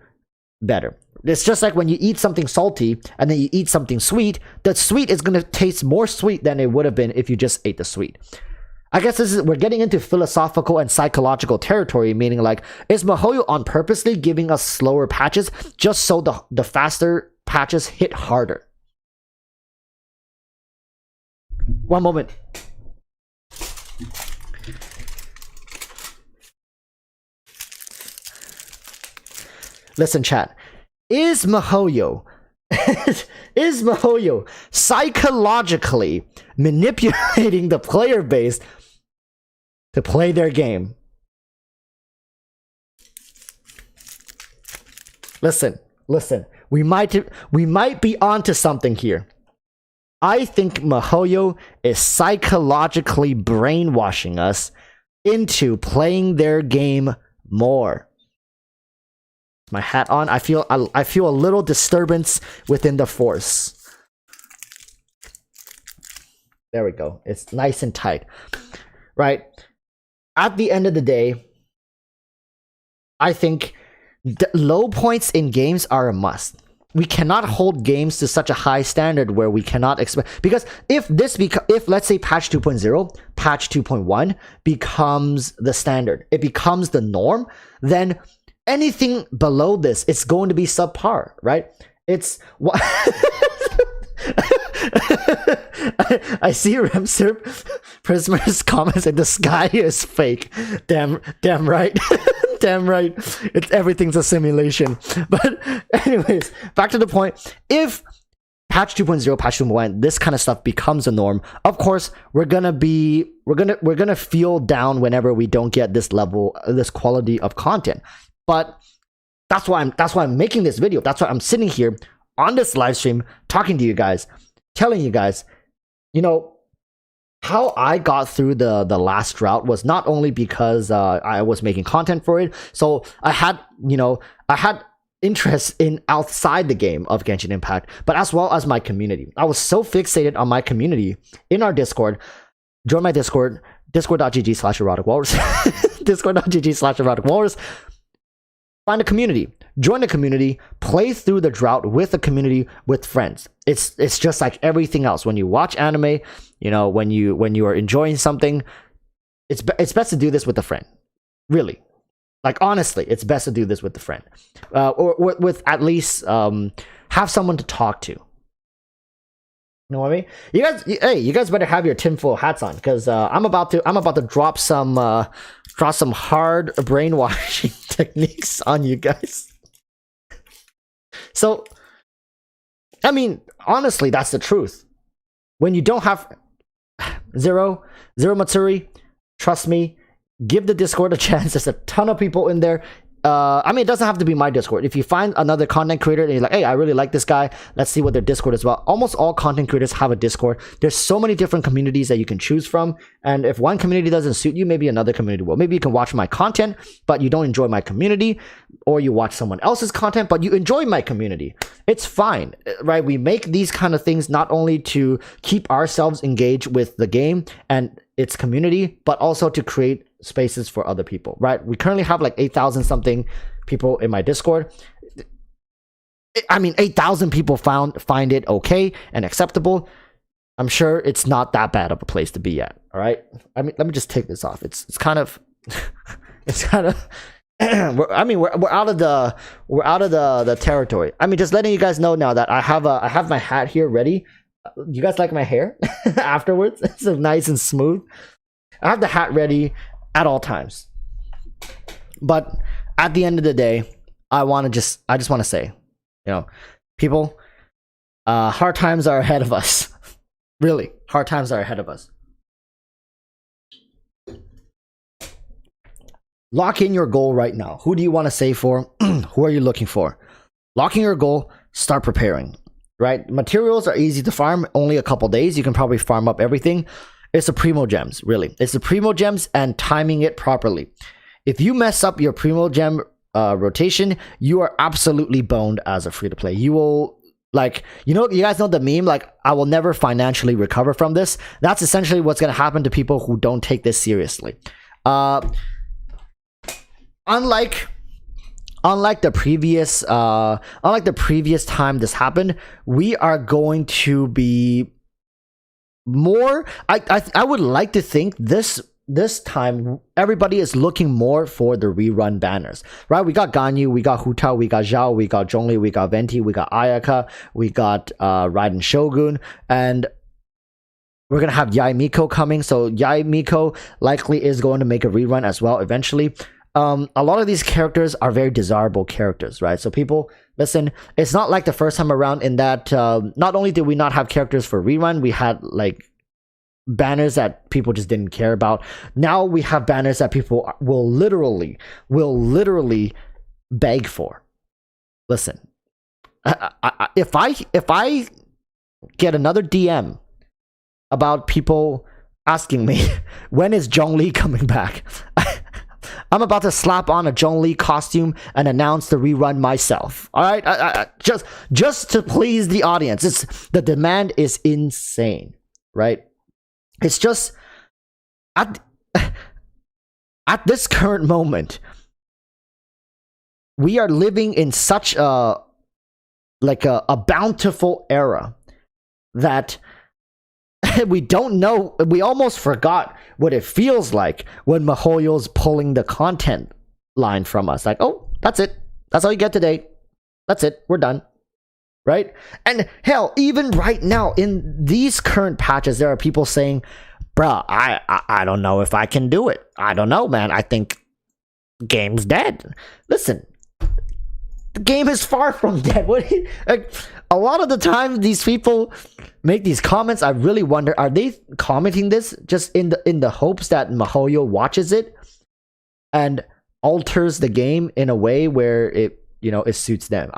better. It's just like when you eat something salty and then you eat something sweet, the sweet is going to taste more sweet than it would have been if you just ate the sweet. I guess we're getting into philosophical and psychological territory, meaning like, is miHoYo on purposely giving us slower patches just so the faster patches hit harder? One moment. Listen, chat. Is miHoYo psychologically manipulating the player base to play their game? Listen. We might be onto something here. I think MiHoYo is psychologically brainwashing us into playing their game more. My hat on. I feel a little disturbance within the force. There we go. It's nice and tight. Right? At the end of the day, I think the low points in games are a must. We cannot hold games to such a high standard where we cannot expect, because if let's say patch 2.0, patch 2.1 becomes the standard, it becomes the norm, then anything below this, it's going to be subpar, right? It's what I see Remsir Prismer's comments and the sky is fake. Damn right. Damn right. Everything's a simulation. But anyways, back to the point. If patch 2.0, patch 2.1, this kind of stuff becomes a norm, of course, we're gonna feel down whenever we don't get this level, this quality of content. But that's why I'm making this video. That's why I'm sitting here on this live stream talking to you guys, telling you guys, you know, how I got through the last drought was not only because I was making content for it, so I had interest in outside the game of Genshin Impact, but as well as my community. I was so fixated on my community in our Discord. Join my Discord, discord.gg/eroticwalrus, discord.gg/eroticwalrus. Find a community, join the community, play through the drought with a community, with friends. It's just like everything else. When you watch anime, you know, when you are enjoying something, it's best to do this with a friend. Really, like honestly, it's best to do this with a friend, or with at least have someone to talk to. You know what I mean? You guys better have your tinfoil hats on, because I'm about to drop some hard brainwashing techniques on you guys. So, I mean, honestly, that's the truth. When you don't have Zero Matsuri, trust me, give the Discord a chance. There's a ton of people in there. I mean, it doesn't have to be my Discord. If you find another content creator and you're like, hey, I really like this guy, let's see what their Discord is about. Almost all content creators have a Discord. There's so many different communities that you can choose from. And if one community doesn't suit you, maybe another community will. Maybe you can watch my content, but you don't enjoy my community, or you watch someone else's content, but you enjoy my community. It's fine, right? We make these kind of things not only to keep ourselves engaged with the game and its community, but also to create spaces for other people, right? We currently have like 8,000 something people in my Discord. I mean, 8,000 people find it okay and acceptable. I'm sure it's not that bad of a place to be at. All right. I mean, let me just take this off. It's kind of we're out of the territory. I mean, just letting you guys know now that I have my hat here ready. You guys like my hair afterwards? It's so nice and smooth. I have the hat ready at all times. But at the end of the day, I just want to say, you know, people, hard times are ahead of us. Really, hard times are ahead of us. Lock in your goal right now. Who do you want to save for? Who are you looking for? Lock in your goal, start preparing. Right? Materials are easy to farm, only a couple days. You can probably farm up everything. It's the primo gems, really. It's the primo gems and timing it properly. If you mess up your primo gem rotation, you are absolutely boned as a free-to-play. You will, like, you guys know the meme, like, I will never financially recover from this. That's essentially what's going to happen to people who don't take this seriously. Unlike the previous time this happened, we are going to be more. I would like to think this time everybody is looking more for the rerun banners, right? We got Ganyu, we got Hu Tao, we got Zhao, we got Zhongli, we got Venti, we got Ayaka, we got Raiden Shogun, and we're gonna have Yai Miko coming. So Yai Miko likely is going to make a rerun as well eventually. A lot of these characters are very desirable characters, right? So people, listen, it's not like the first time around in that not only did we not have characters for rerun, we had like banners that people just didn't care about. Now we have banners that people will literally beg for. Listen, if I get another DM about people asking me when is Zhongli coming back. I'm about to slap on a Zhongli costume and announce the rerun myself. All right, just to please the audience. The demand is insane, right? It's just at this current moment, we are living in such a bountiful era that we don't know. We almost forgot what it feels like when MiHoYo's pulling the content line from us. Like, oh, that's it. That's all you get today. That's it. We're done. Right? And hell, even right now in these current patches, there are people saying, bruh, I don't know if I can do it. I don't know, man. I think game's dead. Listen, the game is far from dead. Like, a lot of the time these people make these comments, I really wonder, are they commenting this just in the hopes that MiHoYo watches it and alters the game in a way where it suits them?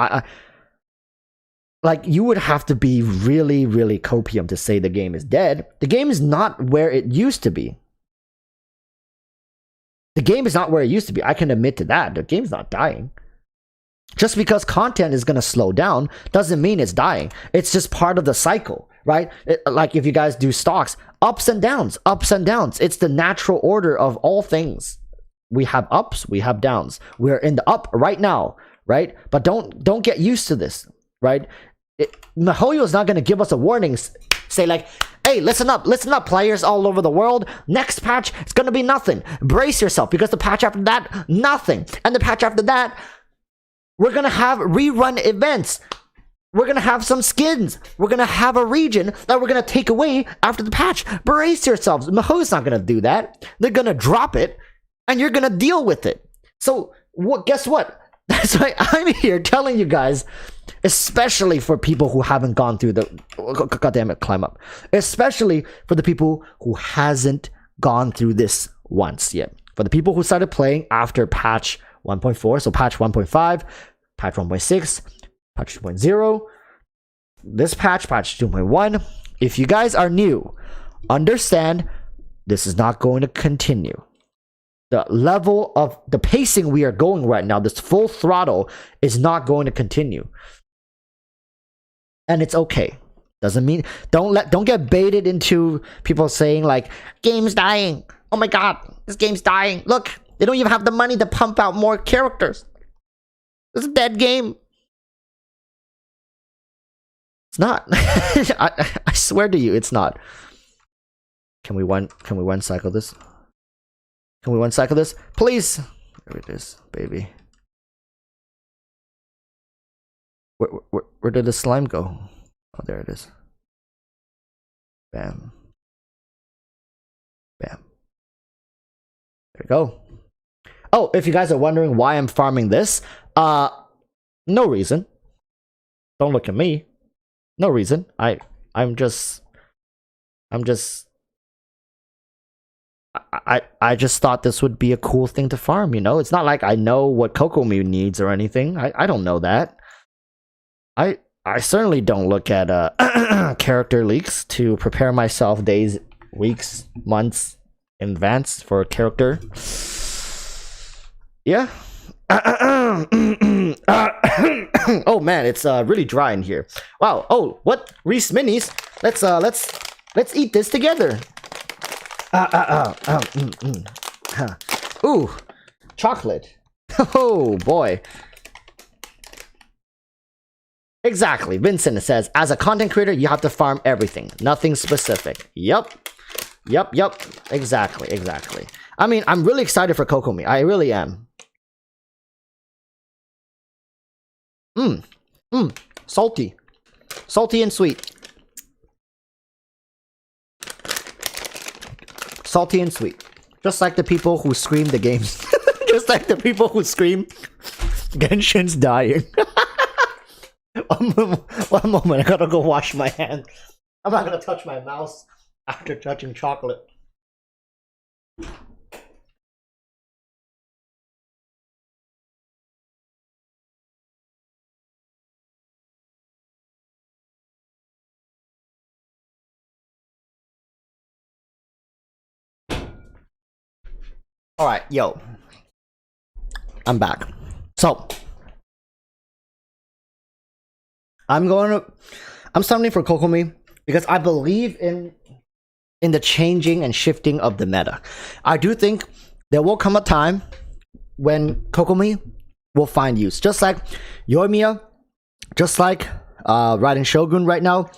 Like, you would have to be really, really copium to say the game is dead. The game is not where it used to be. The game is not where it used to be. I can admit to that. The game's not dying. Just because content is going to slow down doesn't mean it's dying. It's just part of the cycle, right? Like if you guys do stocks, ups and downs, ups and downs. It's the natural order of all things. We have ups, we have downs. We're in the up right now, right? But don't get used to this, right? MiHoYo is not going to give us a warning, say like, hey, listen up, players all over the world. Next patch, it's going to be nothing. Brace yourself, because the patch after that, nothing. And the patch after that, we're going to have rerun events. We're going to have some skins. We're going to have a region that we're going to take away after the patch. Brace yourselves. MiHoYo's not going to do that. They're going to drop it, and you're going to deal with it. So, guess what? That's why I'm here telling you guys, especially for people who haven't gone through the... God damn it, climb up. Especially for the people who hasn't gone through this once yet. For the people who started playing after patch 1.4, so patch 1.5, patch 1.6, patch 2.0, this patch 2.1. If you guys are new, understand this is not going to continue. The level of the pacing we are going right now, this full throttle, is not going to continue. And it's okay. Doesn't mean don't get baited into people saying like, game's dying. Oh my god, this game's dying. Look, they don't even have the money to pump out more characters. It's a dead game. It's not. I swear to you, it's not. Can we one cycle this? Can we one cycle this? Please. There it is, baby. Where did the slime go? Oh, there it is. Bam. Bam. There we go. Oh, if you guys are wondering why I'm farming this, no reason. Don't look at me. No reason. I'm just I just thought this would be a cool thing to farm, you know? It's not like I know what Kokomi needs or anything. I don't know that. I certainly don't look at character leaks to prepare myself days, weeks, months in advance for a character. Yeah. Oh man, it's really dry in here. Wow. Oh, what? Reese Minis. Let's eat this together. Ooh, chocolate. Oh boy. Exactly. Vincent says, as a content creator, you have to farm everything. Nothing specific. Yup. Exactly. I mean, I'm really excited for Kokomi. I really am. Salty. Salty and sweet. Salty and sweet. Just like the people who scream the games. Just like the people who scream Genshin's dying. One moment, I gotta go wash my hands. I'm not gonna touch my mouse after touching chocolate. All right, yo, I'm back. So I'm summoning for Kokomi because I believe in the changing and shifting of the meta. I do think there will come a time when Kokomi will find use, just like Yoimiya, just like Raiden Shogun right now.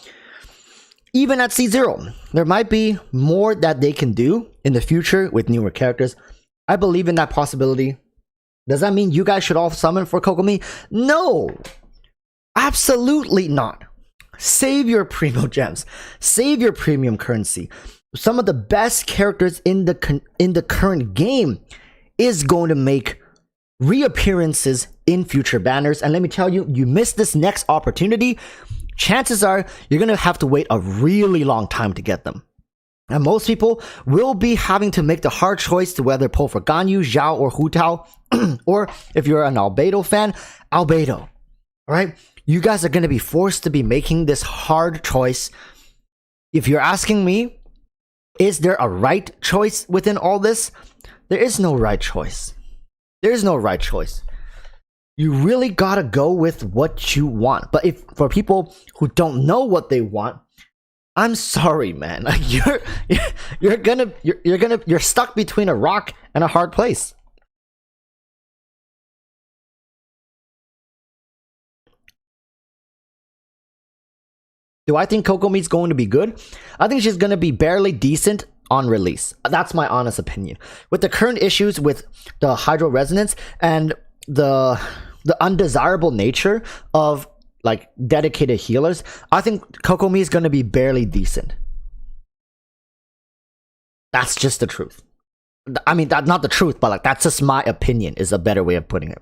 Even at C0, there might be more that they can do in the future with newer characters. I believe in that possibility. Does that mean you guys should all summon for Kokomi? No! Absolutely not. Save your primo gems. Save your premium currency. Some of the best characters in the current game is going to make reappearances in future banners. And let me tell you, you miss this next opportunity, chances are you're going to have to wait a really long time to get them. And most people will be having to make the hard choice to whether pull for Ganyu, Zhao, or Hu Tao. Or if you're an Albedo fan, Albedo. Alright? You guys are going to be forced to be making this hard choice. If you're asking me, is there a right choice within all this? There is no right choice. There is no right choice. You really gotta go with what you want. But if for people who don't know what they want, I'm sorry, man. Like you're stuck between a rock and a hard place. Do I think Kokomi's going to be good? I think she's gonna be barely decent on release. That's my honest opinion. With the current issues with the hydro resonance and the undesirable nature of like dedicated healers, I think Kokomi is going to be barely decent. That's just the truth. I mean, that's not the truth, but like that's just my opinion is a better way of putting it.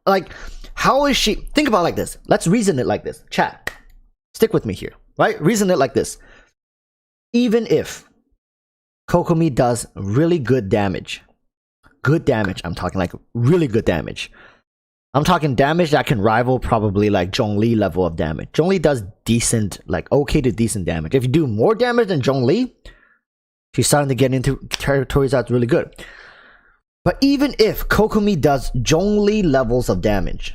Like, how is she? Think about it like this. Let's reason it like this. Chat, stick with me here, right? Reason it like this. Even if Kokomi does really good damage, I'm talking like really good damage. I'm talking damage that can rival probably like Zhongli level of damage. Zhongli does decent, like okay to decent damage. If you do more damage than Zhongli, she's starting to get into territories that's really good. But even if Kokomi does Zhongli levels of damage,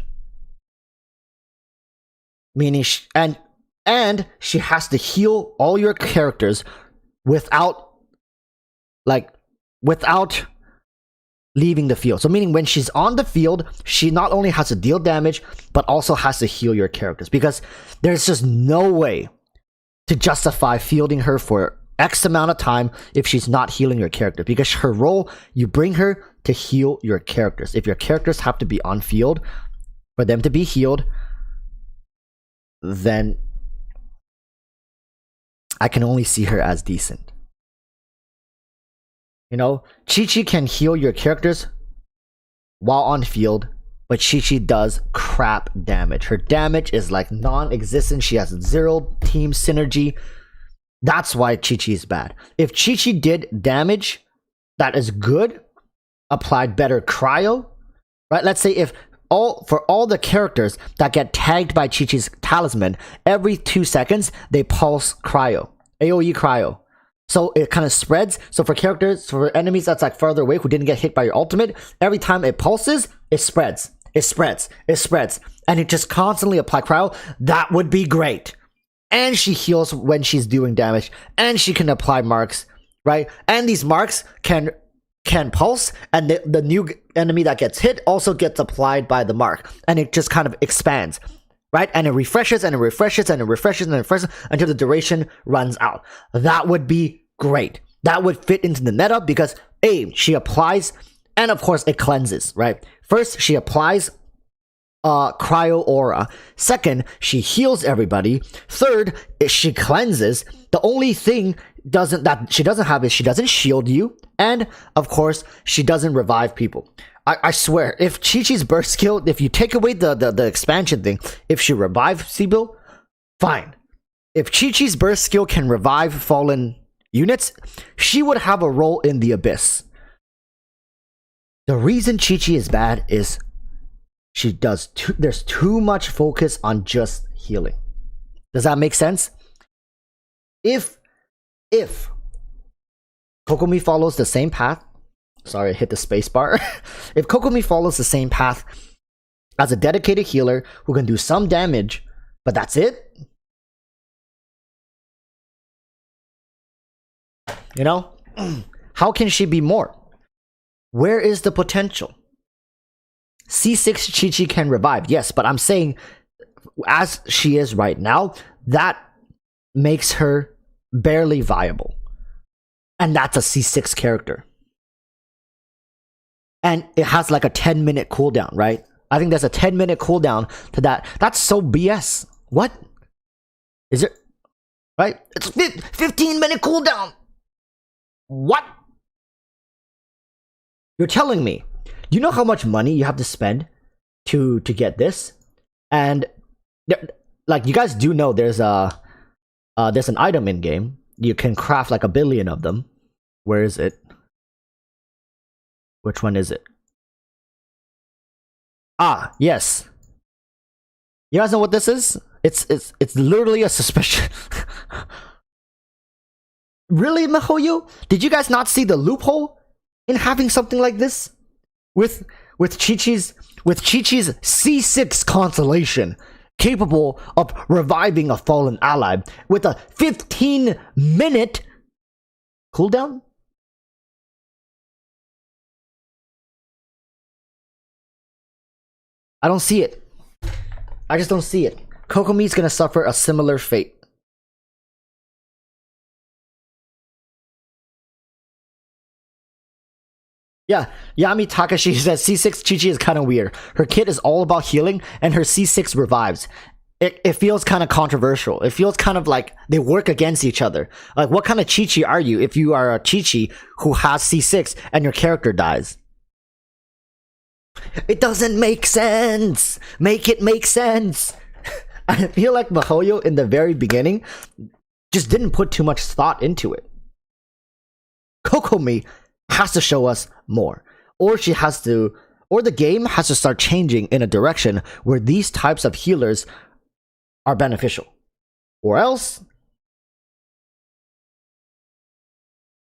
meaning and she has to heal all your characters without leaving the field. So meaning when she's on the field, she not only has to deal damage, but also has to heal your characters. Because there's just no way to justify fielding her for X amount of time if she's not healing your character. Because her role, you bring her to heal your characters. If your characters have to be on field for them to be healed, then I can only see her as decent. You know, Chi-Chi can heal your characters while on field, but Chi-Chi does crap damage. Her damage is like non-existent. She has 0 team synergy. That's why Chi-Chi is bad. If Chi-Chi did damage that is good, applied better cryo, right? Let's say if for all the characters that get tagged by Chi-Chi's talisman, every 2 seconds, they pulse cryo, AoE cryo. So it kind of spreads. So for enemies that's like further away who didn't get hit by your ultimate, every time it pulses, it spreads. And it just constantly apply cryo. That would be great. And she heals when she's doing damage. And she can apply marks, right? And these marks can pulse. And the new enemy that gets hit also gets applied by the mark. And it just kind of expands. Right? And it refreshes and it refreshes and it refreshes and it refreshes until the duration runs out. That would be great. That would fit into the meta because A, she applies, and of course it cleanses, right? First, she applies cryo aura. Second, she heals everybody. Third, she cleanses. The only thing that she doesn't have is she doesn't shield you, and of course, she doesn't revive people. I swear, if Chi-Chi's burst skill, if you take away the expansion thing, if she revives Sibyl, fine. If Chi-Chi's burst skill can revive fallen units, she would have a role in the Abyss. The reason Chi-Chi is bad is there's too much focus on just healing. Does that make sense? If Kokomi follows the same path, sorry, I hit the space bar. If Kokomi follows the same path as a dedicated healer who can do some damage, but that's it, you know, how can she be more? Where is the potential? C6 Chi-Chi can revive, yes, but I'm saying as she is right now, that makes her barely viable. And that's a C6 character. And it has like a 10-minute cooldown, right? I think there's a 10-minute cooldown to that. That's so BS. What? Is it? Right? It's 15-minute cooldown. What? You're telling me. You know how much money you have to spend to get this? And like, you guys do know there's an item in game. You can craft like 1 billion of them. Where is it? Which one is it? Ah, yes. You guys know what this is? It's literally a suspicion. Really, Mihoyo? Did you guys not see the loophole in having something like this? With Chi-Chi's C6 constellation, capable of reviving a fallen ally with a 15-minute cooldown? I don't see it. I just don't see it. Kokomi's gonna suffer a similar fate. Yeah, Yami Takashi says C6 Chi-Chi is kind of weird. Her kit is all about healing, and her C6 revives. It feels kind of controversial. It feels kind of like they work against each other. Like, what kind of Chi-Chi are you if you are a Chi-Chi who has C6 and your character dies? It doesn't make sense. Make it make sense. I feel like Mihoyo in the very beginning just didn't put too much thought into it. Kokomi has to show us more, or the game has to start changing in a direction where these types of healers are beneficial, or else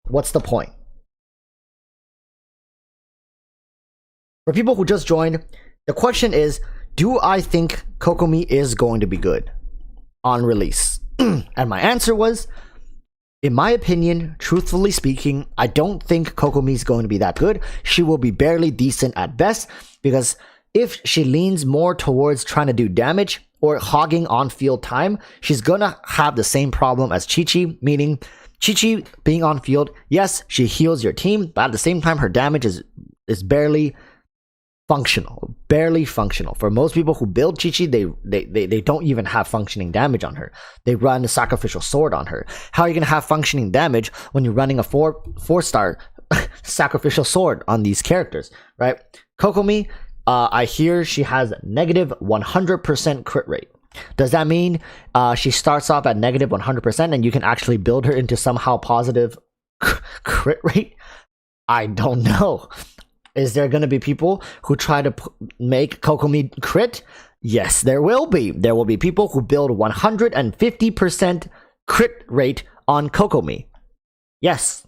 what's the point? For people who just joined, the question is, do I think Kokomi is going to be good on release? And my answer was, in my opinion, truthfully speaking, I don't think Kokomi is going to be that good. She will be barely decent at best, because if she leans more towards trying to do damage or hogging on-field time, she's gonna have the same problem as Chi-Chi, meaning Chi-Chi being on-field, yes, she heals your team, but at the same time, her damage is barely functional. Barely functional. For most people who build Chi-Chi, they don't even have functioning damage on her. They run a sacrificial sword on her. How are you going to have functioning damage when you're running a 4-star sacrificial sword on these characters, right? Kokomi, I hear she has negative 100% crit rate. Does that mean she starts off at negative 100% and you can actually build her into somehow positive crit rate? I don't know. Is there going to be people who try to make Kokomi crit? Yes, there will be. There will be people who build 150% crit rate on Kokomi. Yes,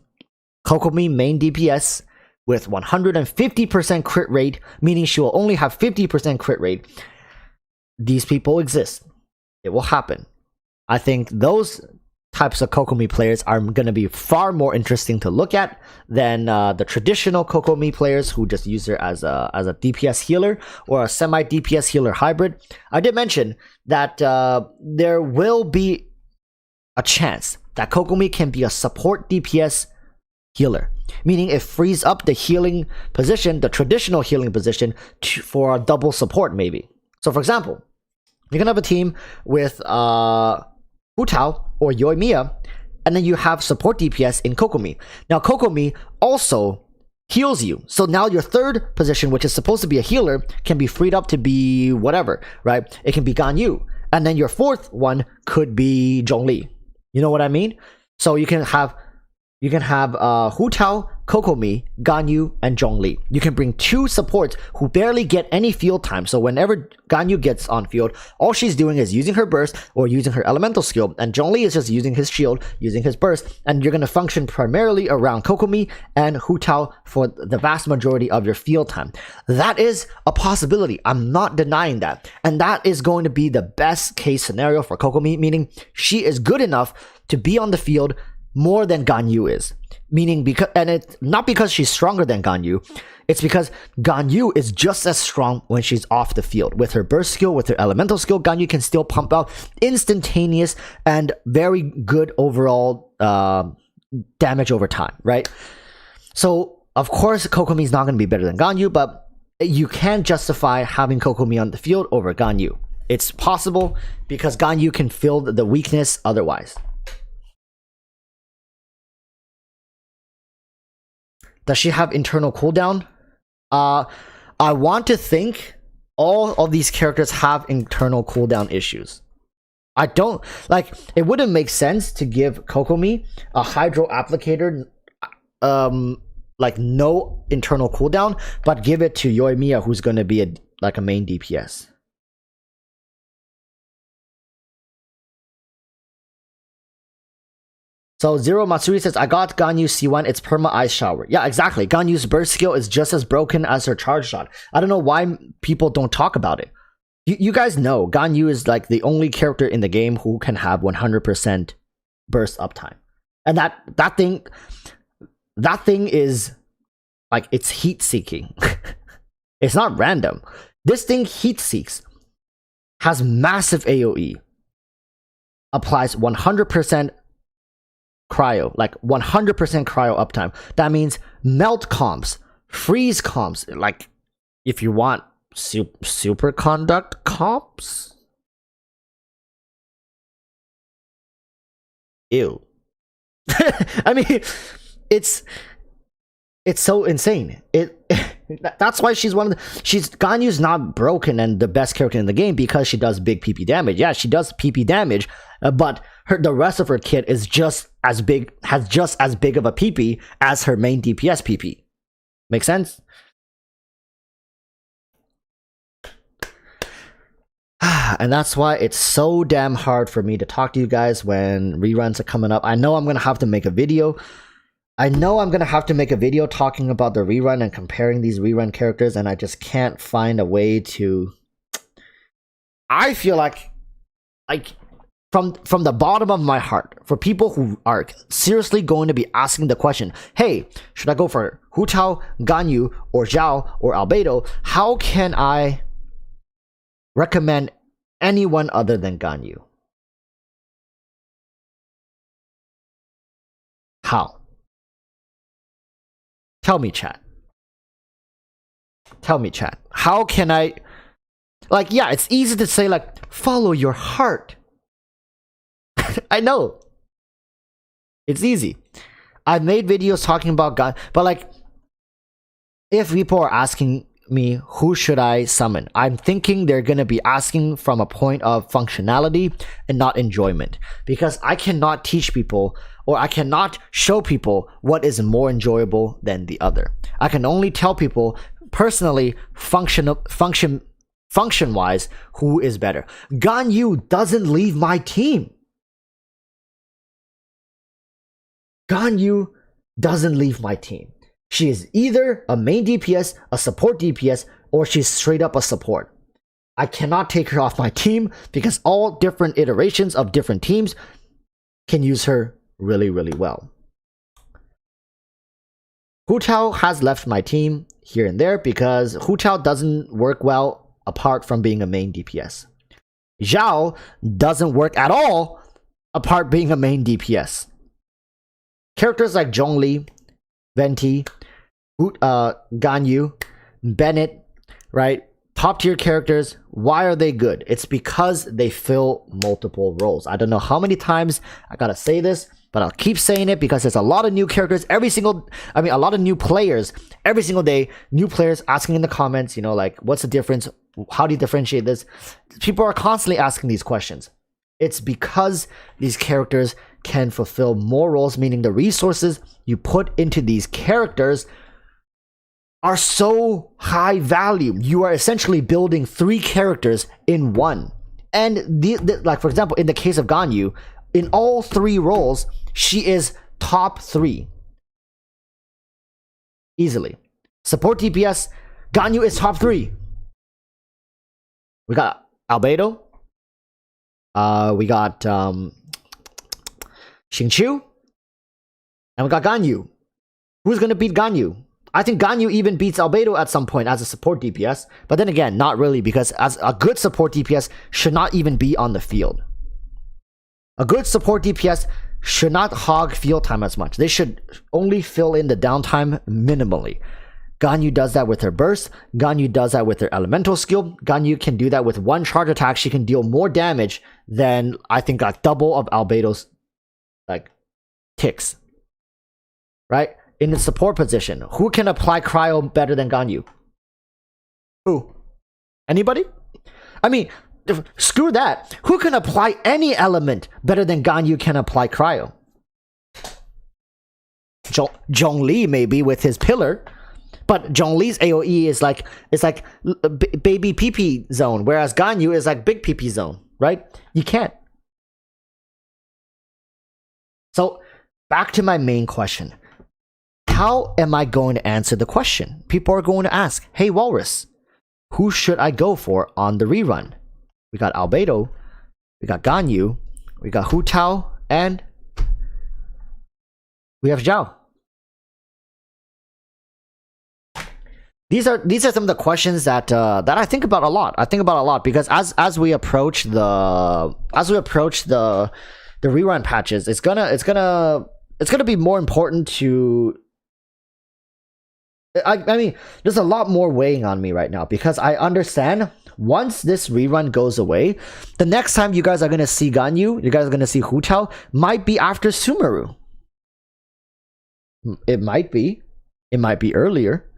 Kokomi main DPS with 150% crit rate, meaning she will only have 50% crit rate. These people exist. It will happen. I think those types of Kokomi players are going to be far more interesting to look at than the traditional Kokomi players who just use her as a DPS healer or a semi DPS healer hybrid. I did mention that there will be a chance that Kokomi can be a support DPS healer, meaning it frees up the healing position, the traditional healing position, for a double support maybe. So for example, you can have a team with Hutao or Yoimiya, and then you have support DPS in Kokomi. Now Kokomi also heals you, so now your third position, which is supposed to be a healer, can be freed up to be whatever, right? It can be Ganyu, and then your fourth one could be Zhongli. You know what I mean? So you can have Hutao Kokomi, Ganyu, and Zhongli. You can bring 2 supports who barely get any field time. So whenever Ganyu gets on field, all she's doing is using her burst or using her elemental skill, and Zhongli is just using his shield, using his burst, and you're going to function primarily around Kokomi and Hu Tao for the vast majority of your field time. That is a possibility. I'm not denying that. And that is going to be the best case scenario for Kokomi, meaning she is good enough to be on the field more than Ganyu is. Meaning, because, and it's not because she's stronger than Ganyu, it's because Ganyu is just as strong when she's off the field. With her burst skill, with her elemental skill, Ganyu can still pump out instantaneous and very good overall damage over time, right? So, of course, Kokomi is not going to be better than Ganyu, but you can justify having Kokomi on the field over Ganyu. It's possible because Ganyu can fill the weakness otherwise. Does she have internal cooldown? I want to think all of these characters have internal cooldown issues. I don't like. It wouldn't make sense to give Kokomi a hydro applicator, like no internal cooldown, but give it to Yoimiya, who's going to be a main DPS. So Zero Matsuri says, I got Ganyu C1, it's perma ice shower. Yeah, exactly. Ganyu's burst skill is just as broken as her charge shot. I don't know why people don't talk about it. You guys know Ganyu is like the only character in the game who can have 100% burst uptime. And that thing is like, it's heat seeking. It's not random. This thing heat seeks, has massive AoE, applies 100% cryo, like 100% cryo uptime. That means melt comps, freeze comps, like if you want superconduct comps. Ew. I mean, it's so insane. That's why she's Ganyu's not broken and the best character in the game because she does big PP damage. Yeah, she does PP damage, but the rest of her kit is just as big, has just as big of a PP as her main DPS PP. Make sense? And that's why it's so damn hard for me to talk to you guys when reruns are coming up. I know I'm gonna have to make a video. Talking about the rerun and comparing these rerun characters, and I just can't find a way to. I feel like from the bottom of my heart, for people who are seriously going to be asking the question, hey, should I go for Hu Tao, Ganyu, or Zhao, or Albedo? How can I recommend anyone other than Ganyu? How? Tell me, chat. How can I... yeah, it's easy to say, follow your heart. I know. It's easy. I've made videos talking about God, but if people are asking me, who should I summon? I'm thinking they're going to be asking from a point of functionality and not enjoyment. Because I cannot teach people, or I cannot show people what is more enjoyable than the other. I can only tell people personally, function-wise, who is better. Ganyu doesn't leave my team. She is either a main DPS, a support DPS, or she's straight up a support. I cannot take her off my team because all different iterations of different teams can use her really, really well. Hu Tao has left my team here and there because Hu Tao doesn't work well apart from being a main DPS. Zhao doesn't work at all apart being a main DPS. Characters like Zhongli, Venti, Ganyu, Bennett, right? Top tier characters. Why are they good? It's because they fill multiple roles. I don't know how many times I gotta say this, but I'll keep saying it because there's a lot of new characters a lot of new players every single day. New players asking in the comments, what's the difference? How do you differentiate this? People are constantly asking these questions. It's because these characters can fulfill more roles, meaning the resources you put into these characters are so high value. You are essentially building 3 characters in one. And like for example, in the case of Ganyu, in all 3 roles, she is top 3. Easily. Support DPS, Ganyu is top 3. We got Albedo. We got Xingqiu. And we got Ganyu. Who's gonna beat Ganyu? I think Ganyu even beats Albedo at some point as a support DPS. But then again, not really, because as a good support DPS should not even be on the field. A good support DPS should not hog field time as much. They should only fill in the downtime minimally. Ganyu does that with her burst. Ganyu does that with her elemental skill. Ganyu can do that with 1 charge attack. She can deal more damage than, I think, like double of Albedo's like ticks. Right? In the support position, who can apply cryo better than Ganyu? Who? Anybody? I mean, screw that. Who can apply any element better than Ganyu can apply cryo? Zhongli maybe with his pillar, but Zhongli's AoE is like, it's like baby PP zone, whereas Ganyu is like big PP zone, right? You can't. So back to my main question. How am I going to answer the question? People are going to ask, hey Walrus, who should I go for on the rerun? We got Albedo, we got Ganyu, we got Hu Tao, and we have Zhao. These are some of the questions that that I think about a lot. I think about a lot because as we approach the rerun patches, it's gonna be more important to. I mean, there's a lot more weighing on me right now because I understand once this rerun goes away, the next time you guys are gonna see Ganyu, you guys are gonna see Hu Tao, might be after Sumeru. It might be earlier.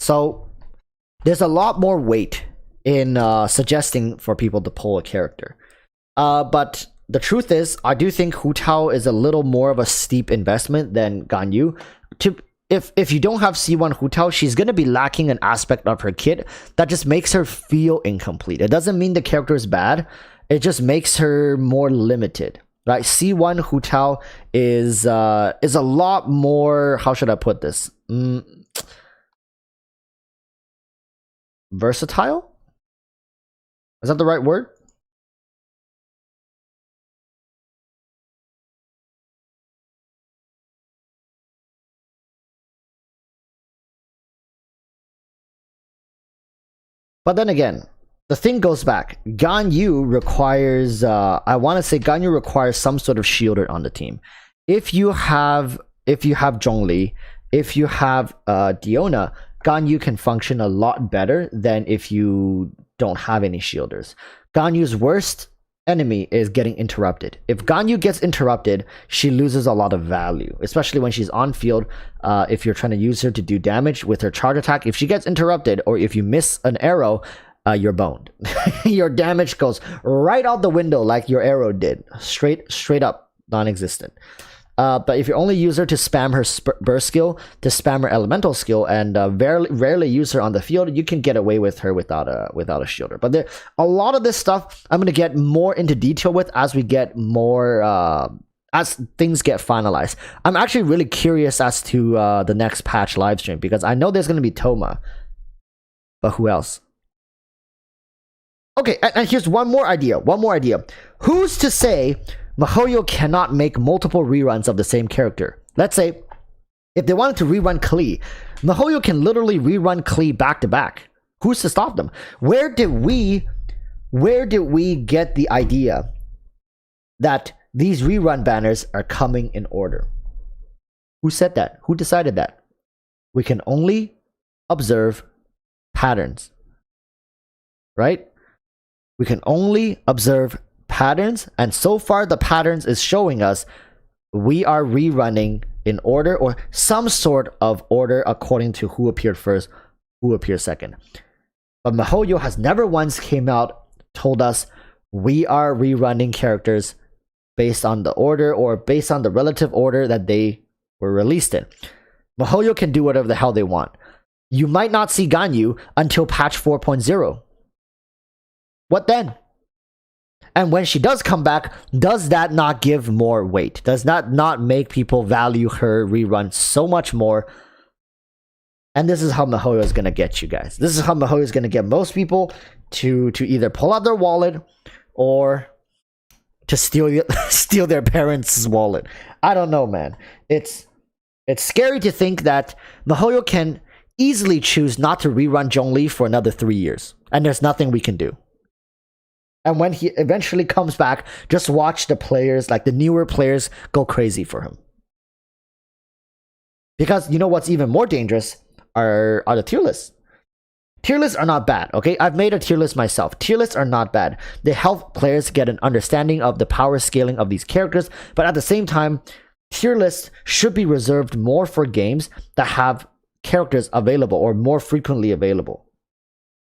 So there's a lot more weight in suggesting for people to pull a character. But the truth is, I do think Hu Tao is a little more of a steep investment than Ganyu. If you don't have C1 Hu Tao, she's going to be lacking an aspect of her kit that just makes her feel incomplete. It doesn't mean the character is bad. It just makes her more limited. Right? C1 Hu Tao is a lot more, how should I put this? Versatile? Is that the right word? But then again, the thing goes back. Ganyu requires, I want to say Ganyu requires some sort of shielder on the team. If you have Zhongli, if you have Diona, Ganyu can function a lot better than if you don't have any shielders. Ganyu's worst enemy is getting interrupted. If Ganyu gets interrupted, she loses a lot of value, especially when she's on field. If you're trying to use her to do damage with her charge attack, if she gets interrupted or if you miss an arrow, you're boned. Your damage goes right out the window like your arrow did. Straight up non-existent. But if you only use her to spam her burst skill, to spam her elemental skill, and rarely use her on the field, you can get away with her without a shielder. But a lot of this stuff I'm going to get more into detail with as we get more as things get finalized. I'm actually really curious as to the next patch live stream because I know there's going to be Toma, but who else? Okay, and here's one more idea. Who's to say MiHoYo cannot make multiple reruns of the same character? Let's say if they wanted to rerun Klee, MiHoYo can literally rerun Klee back to back. Who's to stop them? Where did we get the idea that these rerun banners are coming in order? Who said that? Who decided that? We can only observe patterns. Right? We can only observe patterns, and so far the patterns is showing us we are rerunning in order or some sort of order according to who appeared first, who appeared second. But MiHoYo has never once came out, told us we are rerunning characters based on the order or based on the relative order that they were released in. MiHoYo can do whatever the hell they want. You might not see Ganyu until patch 4.0. What then? And when she does come back, does that not give more weight? Does that not make people value her rerun so much more? And this is how MiHoYo is going to get you guys. This is how MiHoYo is going to get most people to either pull out their wallet or to steal their parents' wallet. I don't know, man. It's scary to think that MiHoYo can easily choose not to rerun Zhongli for another 3 years. And there's nothing we can do. And when he eventually comes back, just watch the players, like the newer players, go crazy for him. Because you know what's even more dangerous are the tier lists. Tier lists are not bad, okay? I've made a tier list myself. Tier lists are not bad. They help players get an understanding of the power scaling of these characters, but at the same time, tier lists should be reserved more for games that have characters available or more frequently available.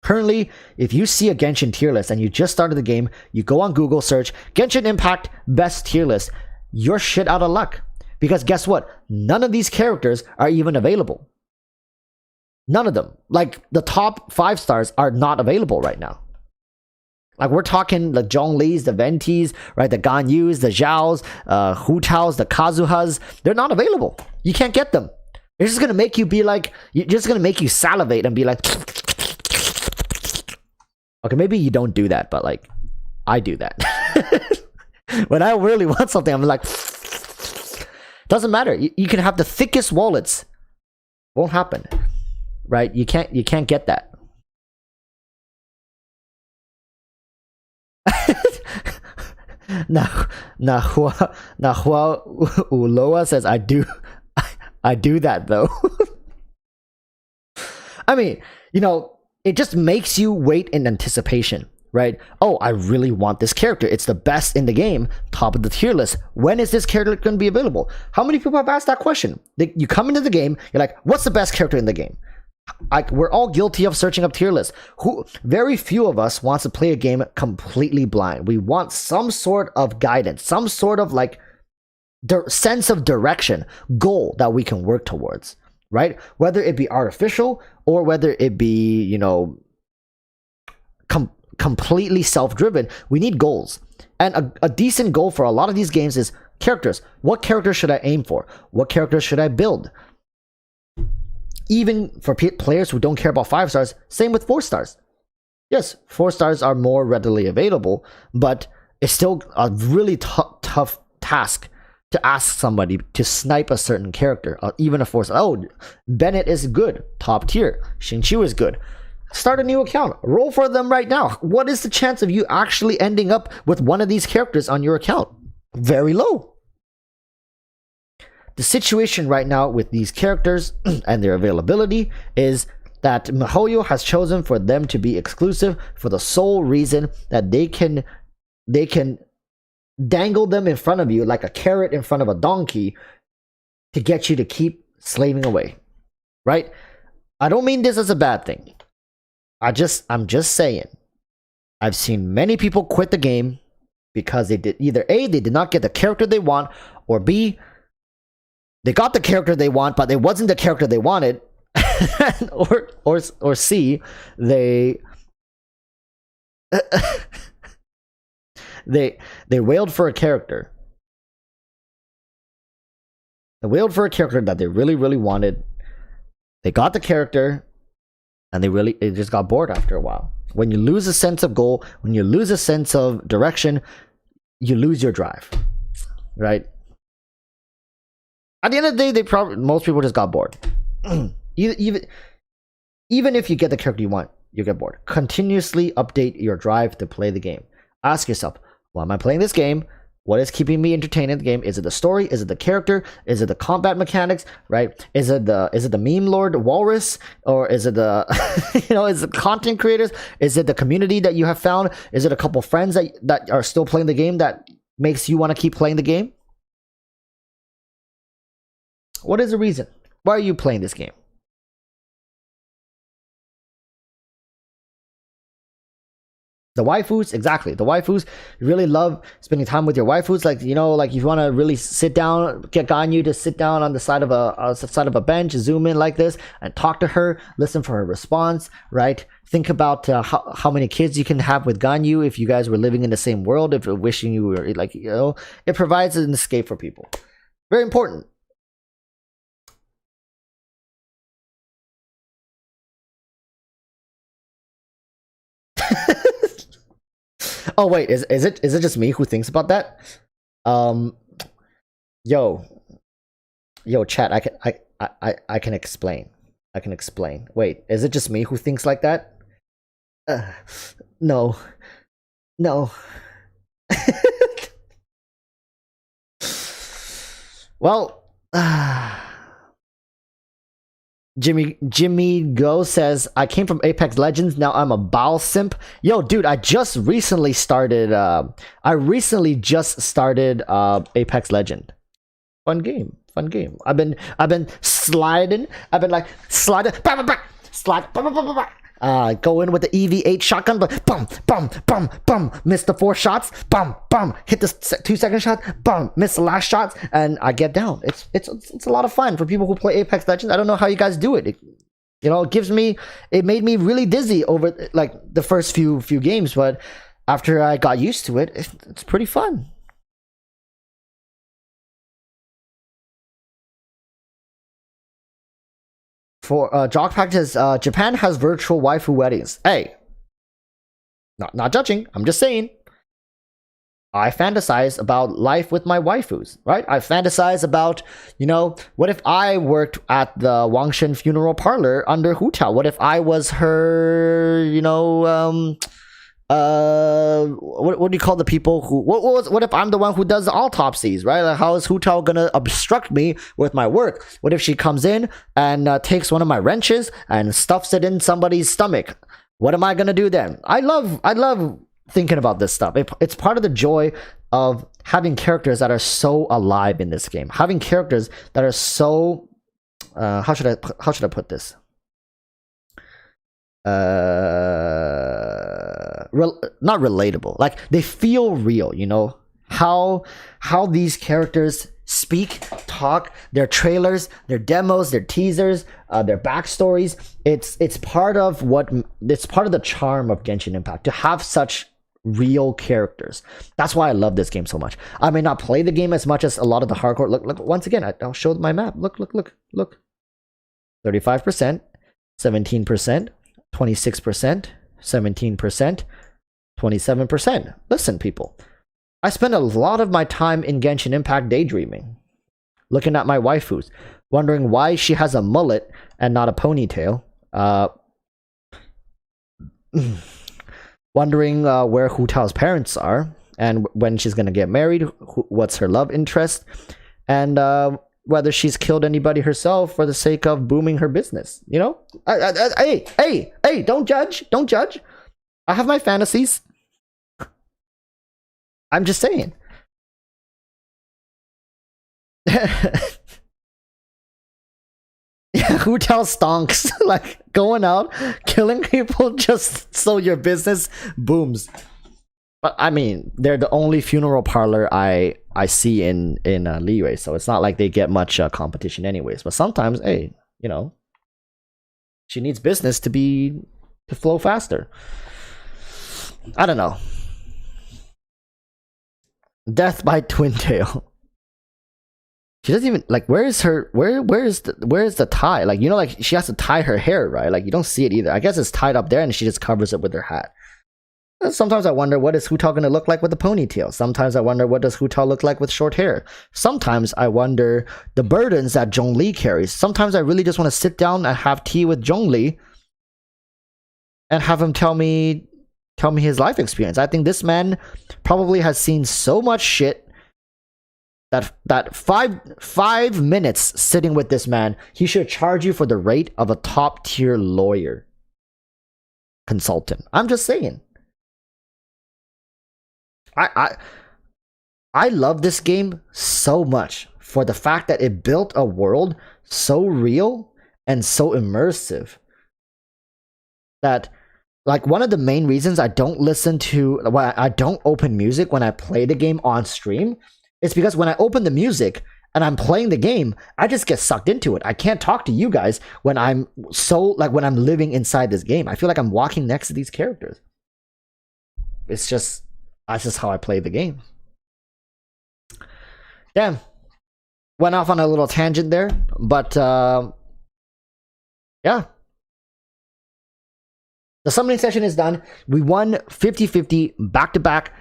Currently, if you see a Genshin tier list and you just started the game, you go on Google, search Genshin Impact best tier list, you're shit out of luck. Because guess what? None of these characters are even available. None of them. Like, the top 5 stars are not available right now. Like, we're talking the Zhongli's, the Ventis, right? The Ganyus, the Zhaos, Hu Taos, the Kazuhas. They're not available. You can't get them. It's just gonna make you be like, just gonna make you salivate and be like, okay, maybe you don't do that, but like, I do that. When I really want something, I'm like, doesn't matter. You can have the thickest wallets. Won't happen. Right? You can't get that. Nahua Uloa says, I do that though. I mean, you know, it just makes you wait in anticipation, right? Oh, I really want this character. It's the best in the game, top of the tier list. When is this character going to be available? How many people have asked that question? You come into the game, you're like, what's the best character in the game? We're all guilty of searching up tier lists. Very few of us wants to play a game completely blind. We want some sort of guidance, some sort of like sense of direction, goal that we can work towards, right? Whether it be artificial or whether it be, you know, completely self-driven, we need goals. And a decent goal for a lot of these games is characters. What character should I aim for? What character should I build? Even for players who don't care about 5 stars, same with 4 stars. Yes, 4 stars are more readily available, but it's still a really tough task to ask somebody to snipe a certain character, even a 4 star. Oh, Bennett is good, top tier. Xingqiu is good. Start a new account. Roll for them right now. What is the chance of you actually ending up with one of these characters on your account? Very low. The situation right now with these characters and their availability is that MiHoYo has chosen for them to be exclusive for the sole reason that they can dangle them in front of you like a carrot in front of a donkey to get you to keep slaving away, right? I don't mean this as a bad thing. I'm just saying. I've seen many people quit the game because they did either A, they did not get the character they want, or B, they got the character they want, but it wasn't the character they wanted, or C, they wailed for a character. They wailed for a character that they really, really wanted. They got the character, and they just got bored after a while. When you lose a sense of goal, when you lose a sense of direction, you lose your drive, right? At the end of the day, most people just got bored. Even if you get the character you want, you get bored. Continuously update your drive to play the game. Ask yourself, why am I playing this game? What is keeping me entertained in the game? Is it the story? Is it the character? Is it the combat mechanics? Right? Is it the meme lord Walrus? Or is it the is it content creators? Is it the community that you have found? Is it a couple friends that are still playing the game that makes you want to keep playing the game? What is the reason? Why are you playing this game? The waifus, exactly. The waifus, you really love spending time with your waifus. Like, you know, like if you want to really sit down, get Ganyu to sit down on the side of a bench, zoom in like this, and talk to her, listen for her response, right? Think about how many kids you can have with Ganyu if you guys were living in the same world. If you're wishing you were like, you know, it provides an escape for people. Very important. Oh wait, is it just me who thinks about that? Yo, chat. I can explain. I can explain. Wait, is it just me who thinks like that? No, no. Well, Jimmy Go says, I came from Apex Legends, now I'm a Baal simp. Yo, dude, I recently started Apex Legend. Fun game. I've been sliding. Go in with the EV8 shotgun, but bum, miss the 4 shots, bum, hit the 2-second shot, bum, miss the last shots, and I get down. It's a lot of fun for people who play Apex Legends. I don't know how you guys do it. You know, it made me really dizzy over like the first few games, but after I got used to it, it's pretty fun. For Jock practice, Japan has virtual waifu weddings. Hey, not judging. I'm just saying. I fantasize about life with my waifus, right? I fantasize about, you know, what if I worked at the Wangshen funeral parlor under Hu Tao? What if I was her, you know, what do you call the people who what if I'm the one who does the autopsies, right? Like, how is Hu Tao gonna obstruct me with my work? What if she comes in and takes one of my wrenches and stuffs it in somebody's stomach? What am I gonna do then? I love thinking about this stuff. It's part of the joy of having characters that are so alive in this game, having characters that are so how should I put this, not relatable, like they feel real, you know, how these characters speak, talk, their trailers, their demos, their teasers, their backstories. It's part of the charm of Genshin Impact to have such real characters. That's why I love this game so much. I may not play the game as much as a lot of the hardcore. Look once again, I'll show my map. Look 35%, 17%, 26%, 17%, 27%. Listen, people, I spend a lot of my time in Genshin Impact daydreaming, looking at my waifus, wondering why she has a mullet and not a ponytail, wondering where Hu Tao's parents are, and when she's gonna get married, what's her love interest, and whether she's killed anybody herself for the sake of booming her business. You know, hey, don't judge. I have my fantasies. I'm just saying. Yeah, Hu Tao stonks. Like going out, killing people just so your business booms. But I mean, they're the only funeral parlor I see in Liyue, so it's not like they get much competition anyways. But sometimes, hey, you know, she needs business to flow faster. I don't know. Death by Twin Tail. She doesn't even like. Where is the tie? Like, you know, like she has to tie her hair, right? Like you don't see it either. I guess it's tied up there, and she just covers it with her hat. Sometimes I wonder, what is Hu Tao gonna look like with a ponytail? Sometimes I wonder, what does Hu Tao look like with short hair? Sometimes I wonder the burdens that Zhongli carries. Sometimes I really just want to sit down and have tea with Zhongli and have him tell me his life experience. I think this man probably has seen so much shit that 5 minutes sitting with this man, he should charge you for the rate of a top tier lawyer consultant. I'm just saying. I love this game so much for the fact that it built a world so real and so immersive that, like one of the main reasons I don't listen to, why I don't open music when I play the game on stream, is because when I open the music and I'm playing the game, I just get sucked into it. I can't talk to you guys when I'm when I'm living inside this game. I feel like I'm walking next to these characters. That's just how I play the game. Damn. Went off on a little tangent there, but yeah. The summoning session is done. We won 50-50 back-to-back.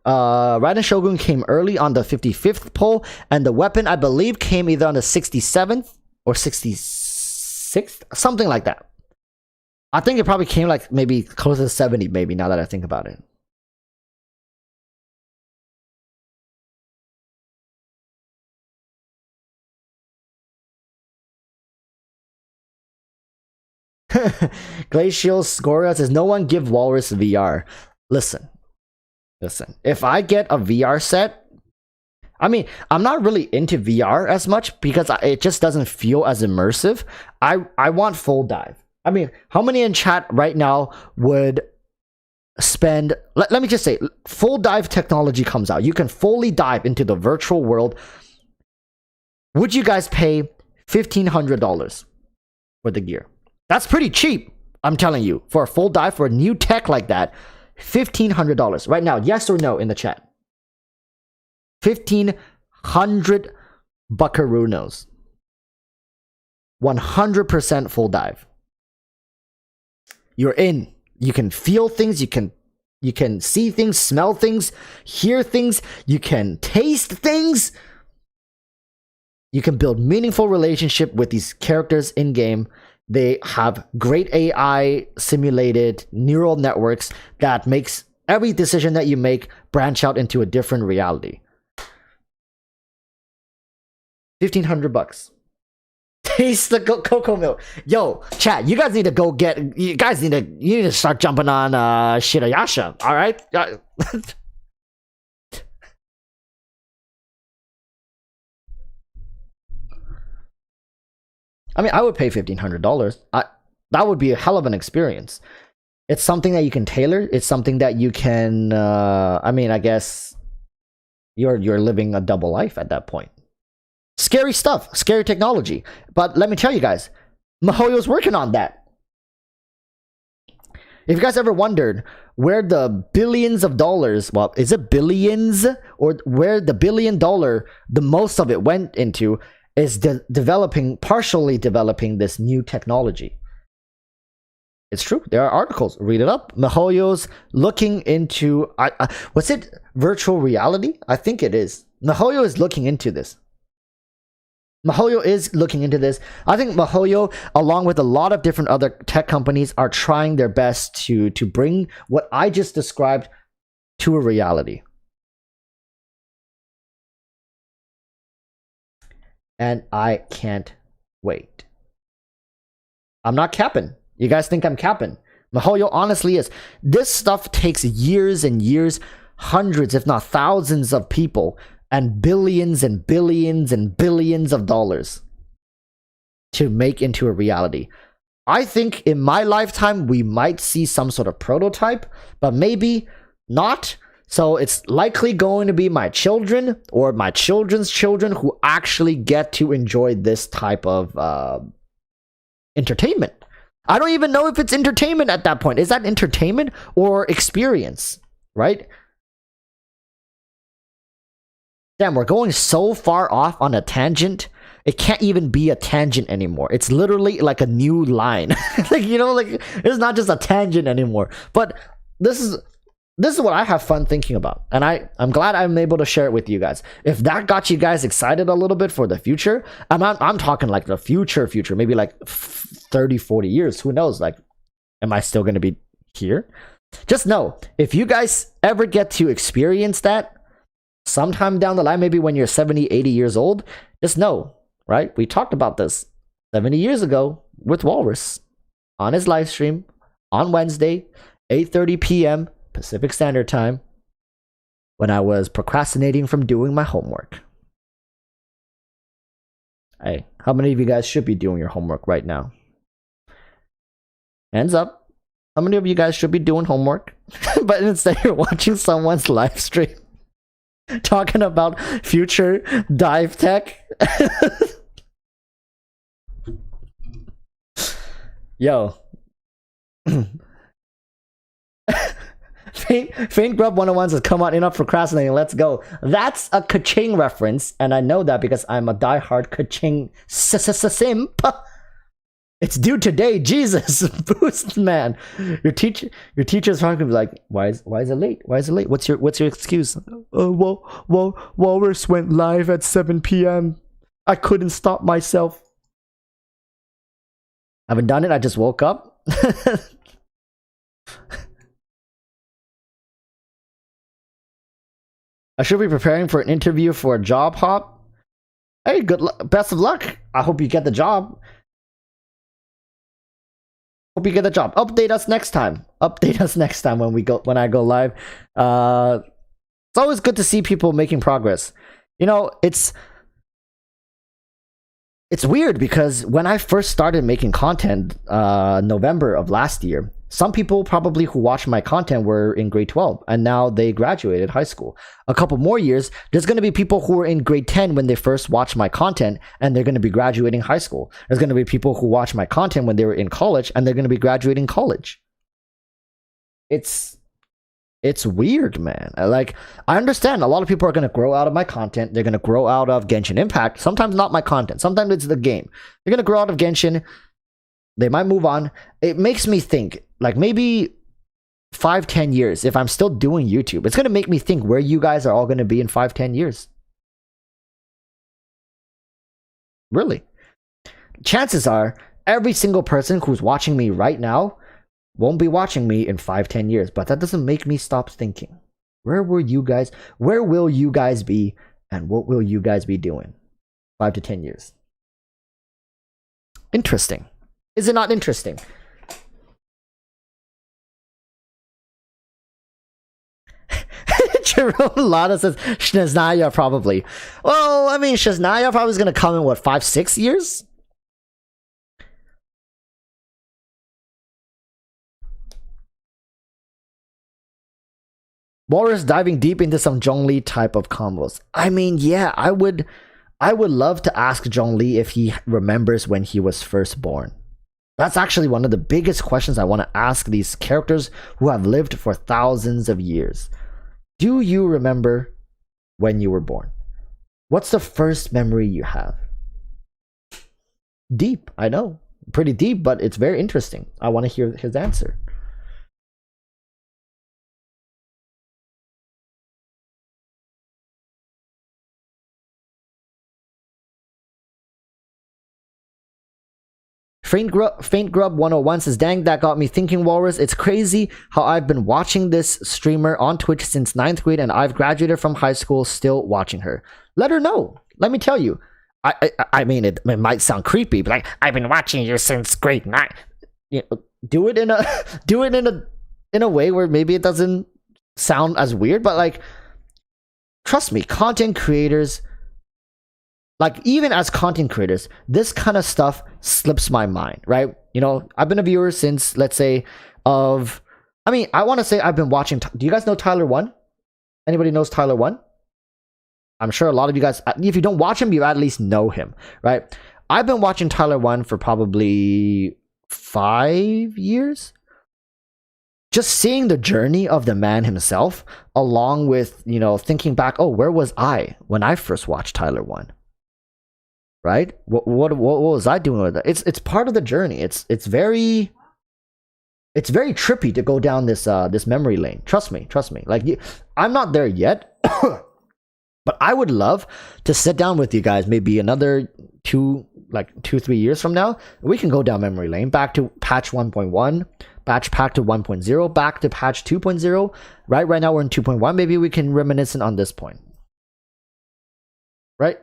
Raiden Shogun came early on the 55th pull, and the weapon, I believe, came either on the 67th or 66th, something like that. I think it probably came like maybe close to 70, maybe, now that I think about it. Glacial Scoria says, no one give Walrus VR. Listen. If I get a VR set, I mean, I'm not really into VR as much because it just doesn't feel as immersive. I want full dive. I mean, how many in chat right now would spend, let me just say, full dive technology comes out. You can fully dive into the virtual world. Would you guys pay $1,500 for the gear? That's pretty cheap, I'm telling you. For a full dive, for a new tech like that, $1,500. Right now, yes or no in the chat? 1,500 buckaroos. 100% full dive. You're in. You can feel things, you can see things, smell things, hear things, you can taste things. You can build meaningful relationship with these characters in game. They have great AI simulated neural networks that makes every decision that you make branch out into a different reality. $1,500. Taste the cocoa milk. Yo, chat, you guys need to go get. You need to start jumping on Shirayasha. All right. I mean, I would pay $1,500. That would be a hell of an experience. It's something that you can tailor. It's something that you can. I mean, I guess you're living a double life at that point. Scary stuff, scary technology. But let me tell you guys, MiHoYo's working on that. If you guys ever wondered where the billions of dollars, well, is it billions, or where the $1 billion, the most of it went into, is partially developing this new technology. It's true. There are articles. Read it up. MiHoYo's looking into, what's it? Virtual reality? I think it is. MiHoYo is looking into this. MiHoYo is looking into this. I think MiHoYo, along with a lot of different other tech companies, are trying their best to bring what I just described to a reality. And I can't wait. I'm not capping. You guys think I'm capping? MiHoYo honestly is. This stuff takes years and years, hundreds, if not thousands of people, and billions and billions and billions of dollars to make into a reality. I think in my lifetime, we might see some sort of prototype, but maybe not. So it's likely going to be my children or my children's children who actually get to enjoy this type of entertainment. I don't even know if it's entertainment at that point. Is that entertainment or experience, right? Damn, we're going so far off on a tangent. It can't even be a tangent anymore. It's literally like a new line. Like, you know, like it's not just a tangent anymore. But this is what I have fun thinking about. And I'm glad I'm able to share it with you guys. If that got you guys excited a little bit for the future, I'm talking like the future, maybe like 30, 40 years. Who knows? Like, am I still going to be here? Just know, if you guys ever get to experience that, sometime down the line, maybe when you're 70, 80 years old, just know, right? We talked about this 70 years ago with Walrus on his live stream on Wednesday, 8:30 p.m. Pacific Standard Time, when I was procrastinating from doing my homework. Hey, how many of you guys should be doing your homework right now? Hands up. How many of you guys should be doing homework, but instead you're watching someone's live stream talking about future dive tech? Yo. Faint Grub 101 says, come on, enough procrastinating, let's go. That's a Kaching reference, and I know that because I'm a diehard Kaching simp. It's due today, Jesus. Boost, man. Your teacher's probably gonna be like, why is it late? Why is it late? What's your excuse? Walrus went live at 7 p.m. I couldn't stop myself. I haven't done it, I just woke up. I should be preparing for an interview for a job hop. Hey, best of luck. I hope you get the job. Hope you get the job. Update us next time. Update us next time when I go live. It's always good to see people making progress. You know, it's weird because when I first started making content, November of last year, some people probably who watched my content were in grade 12 and now they graduated high school. A couple more years, there's going to be people who were in grade 10 when they first watched my content and they're going to be graduating high school. There's going to be people who watched my content when they were in college and they're going to be graduating college. It's weird, man. Like, I understand a lot of people are going to grow out of my content. They're going to grow out of Genshin Impact. Sometimes not my content. Sometimes it's the game. They're going to grow out of Genshin. They might move on. It makes me think, like, maybe 5-10 years, if I'm still doing YouTube, it's going to make me think where you guys are all going to be in 5-10 years. Really. Chances are, every single person who's watching me right now won't be watching me in 5-10 years, but that doesn't make me stop thinking. Where will you guys be, and what will you guys be doing 5 to 10 years? Interesting. Is it not interesting? Jerome Lada says Shiznaya probably. Well, I mean, Shiznaya probably is going to come in, what, 5-6 years? Walrus diving deep into some Zhongli type of combos. I mean, yeah, I would love to ask Zhongli if he remembers when he was first born. That's actually one of the biggest questions I want to ask these characters who have lived for thousands of years. Do you remember when you were born? What's the first memory you have? Deep, I know. Pretty deep, but it's very interesting. I want to hear his answer. Faint Grub 101 says, dang, that got me thinking, Walrus. It's crazy how I've been watching this streamer on Twitch since 9th grade and I've graduated from high school still watching her. Let her know. Let me tell you. I mean, it might sound creepy, but like, I've been watching you since grade 9. You know, do it in a way where maybe it doesn't sound as weird, but like, trust me, content creators, like, even as content creators, this kind of stuff slips my mind, right? You know, I've been a viewer since, let's say, I want to say I've been watching. Do you guys know Tyler 1? Anybody knows Tyler 1? I'm sure a lot of you guys, if you don't watch him, you at least know him, right? I've been watching Tyler 1 for probably 5 years. Just seeing the journey of the man himself, along with, you know, thinking back, oh, where was I when I first watched Tyler 1? Right? What was I doing with it? It's part of the journey. It's very trippy to go down this memory lane. Trust me. Like, I'm not there yet, but I would love to sit down with you guys maybe another 2-3 years from now. We can go down memory lane, back to patch 1.1, back to 1.0, back to patch 2.0. Right now we're in 2.1. Maybe we can reminisce on this point. Right?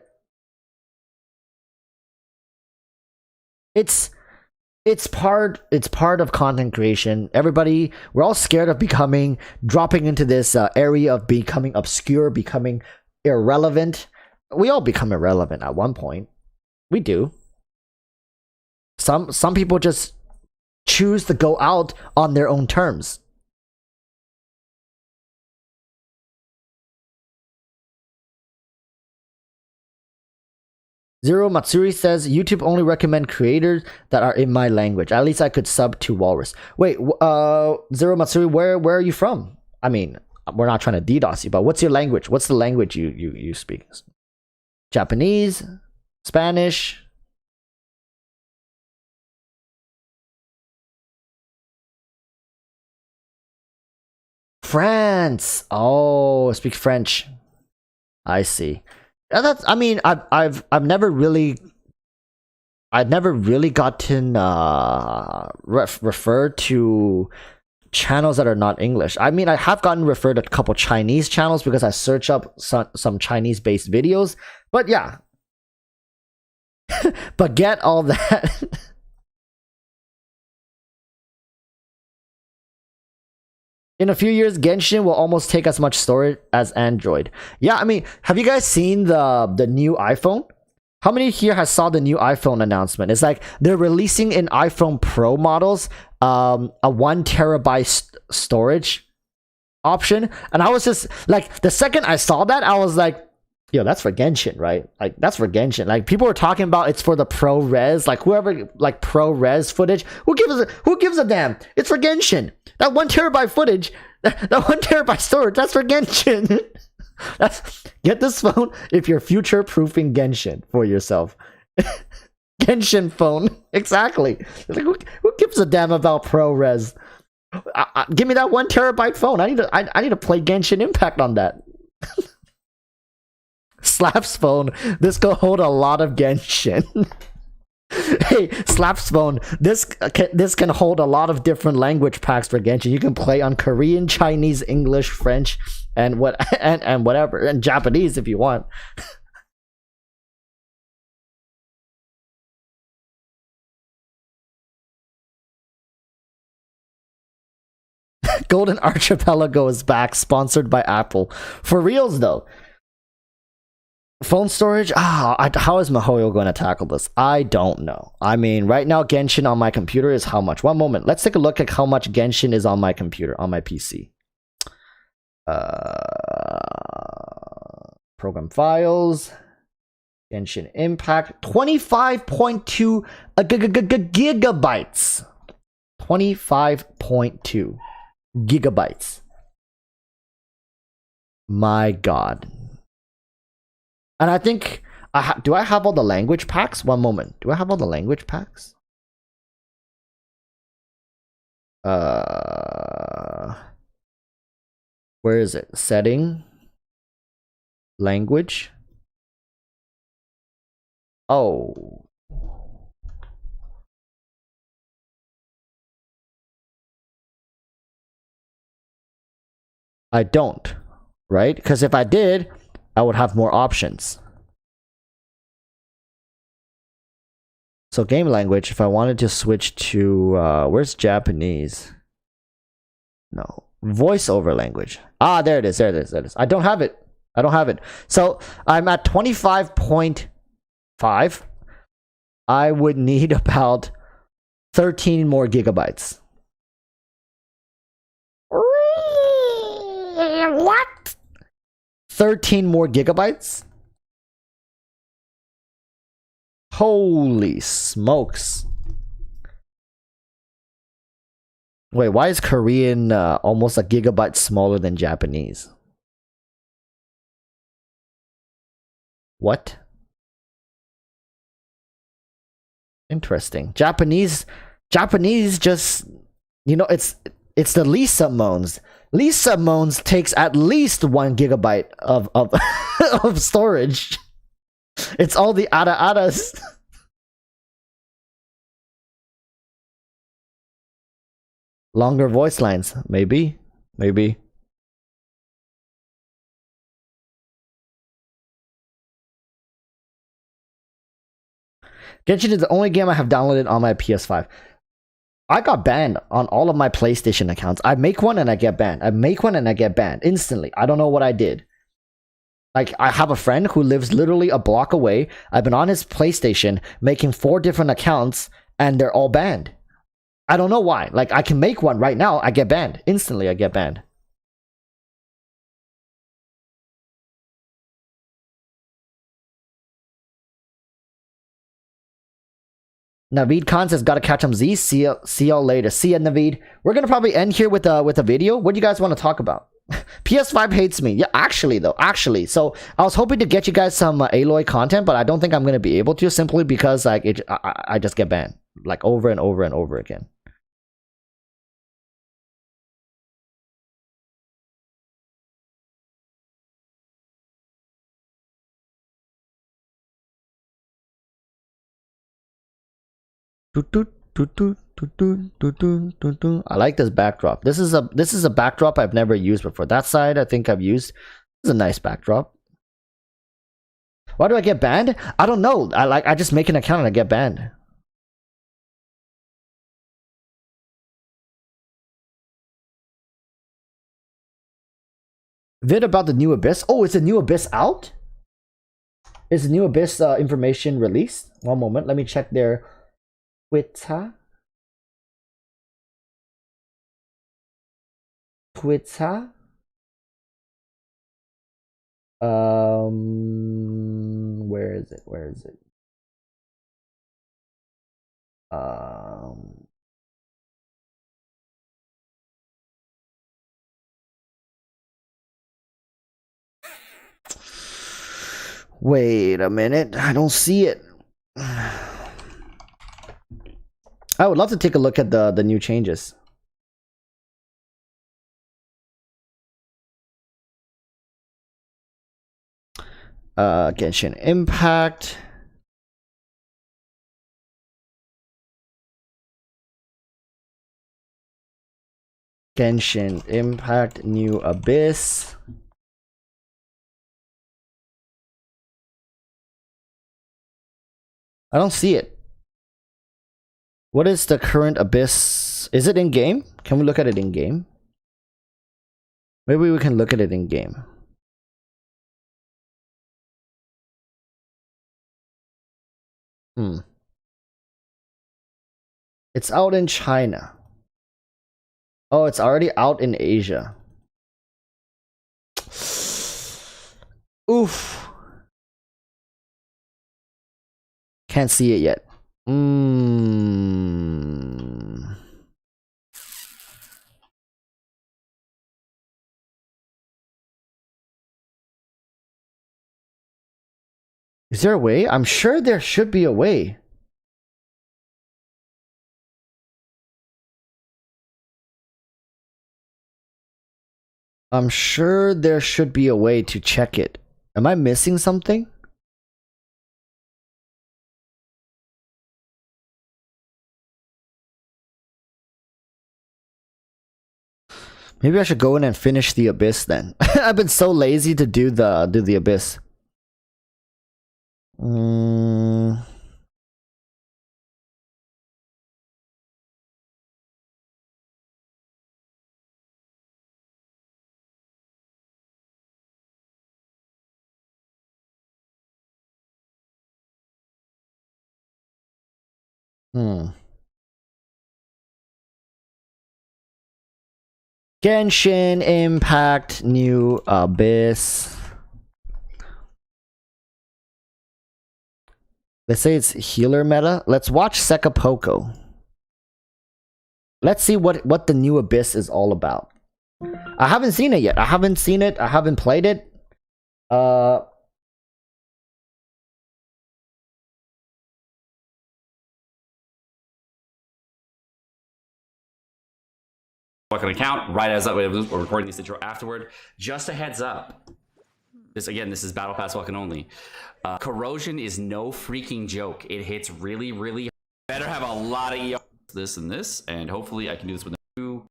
It's part of content creation. Everybody, we're all scared of dropping into this area of becoming obscure, becoming irrelevant. We all become irrelevant at one point. We do. Some people just choose to go out on their own terms. Zero Matsuri says YouTube only recommend creators that are in my language. At least I could sub to Walrus. Wait, Zero Matsuri, where are you from? I mean, we're not trying to DDoS you, but what's your language? What's the language you speak? Japanese, Spanish. France. Oh, speak French. I see. That's. I mean, I've never really gotten referred to channels that are not English. I mean, I have gotten referred to a couple Chinese channels because I search up some Chinese based videos. But yeah, but get all that. In a few years, Genshin will almost take as much storage as Android. Yeah, I mean, have you guys seen the new iPhone? How many here has saw the new iPhone announcement? It's like they're releasing in iPhone Pro models a 1 terabyte storage option, and I was just like, the second I saw that, I was like, yo, that's for Genshin, right? Like, that's for Genshin. Like, people were talking about it's for the pro res, like whoever, like pro res footage. Who gives a damn? It's for Genshin. That 1 terabyte footage, that 1 terabyte storage, that's for Genshin. Get this phone if you're future proofing Genshin for yourself. Genshin phone, exactly. Like, who gives a damn about pro res? Give me that 1 terabyte phone. I need to play Genshin Impact on that. Slap's phone. This could hold a lot of Genshin. Hey, Slap's phone. This can hold a lot of different language packs for Genshin. You can play on Korean, Chinese, English, French, and whatever, and Japanese if you want. Golden Archipelago is back, sponsored by Apple. For reals though. Phone storage? How is Mihoyo going to tackle this? I don't know. I mean, right now Genshin on my computer is how much? One moment. Let's take a look at how much Genshin is on my computer, on my PC. Program files. Genshin Impact. 25.2 gigabytes. 25.2 gigabytes. My God. And I think, do I have all the language packs? One moment. Do I have all the language packs? Where is it? Setting. Language. Oh. I don't, right? Because if I did, I would have more options. So game language, if I wanted to switch to, where's Japanese? No. Voiceover language. Ah, there it is. I don't have it. So I'm at 25.5. I would need about 13 more gigabytes. What? 13 more gigabytes? Holy smokes. Wait, why is Korean almost a gigabyte smaller than Japanese? What? Interesting. Japanese just, you know, it's the least submones. Least submones takes at least 1 gigabyte of of storage. It's all the ada-adas. Longer voice lines, maybe. Genshin is the only game I have downloaded on my PS5. I got banned on all of my PlayStation accounts. I make one and I get banned. Instantly. I don't know what I did. Like, I have a friend who lives literally a block away. I've been on his PlayStation making 4 different accounts and they're all banned. I don't know why. Like, I can make one right now. I get banned. Instantly, I get banned. Naveed Khan says, gotta catch him Z. See y'all later. See ya, Naveed. We're gonna probably end here with a video. What do you guys want to talk about? PS5 hates me. Yeah, actually though, actually. So I was hoping to get you guys some Aloy content, but I don't think I'm gonna be able to simply because like I just get banned like over and over and over again. I like this backdrop. This is a backdrop I've never used before. That side I think I've used. This is a nice backdrop. Why do I get banned? I don't know. I just make an account and I get banned. Vid about the new Abyss. Oh, is the new Abyss out? Is the new Abyss information released? One moment. Let me check their Twitter. Where is it? Where is it? Wait a minute. I don't see it. I would love to take a look at the new changes. Genshin Impact. Genshin Impact, new Abyss. I don't see it. What is the current Abyss? Is it in game? Can we look at it in game? Maybe we can look at it in game. It's out in China. Oh, it's already out in Asia. Oof. Can't see it yet. Is there a way? I'm sure there should be a way. I'm sure there should be a way to check it. Am I missing something? Maybe I should go in and finish the Abyss then. I've been so lazy to do the Abyss. Genshin Impact, new Abyss. Let's say it's healer meta. Let's watch Sekapoko. Let's see what the new Abyss is all about. I haven't seen it yet. I haven't seen it. I haven't played it. An account right as we're recording this intro afterward. Just a heads up. This is Battle Pass Welcome only. Corrosion is no freaking joke. It hits really, really. Better have a lot of EO. This and this, and hopefully I can do this with a new.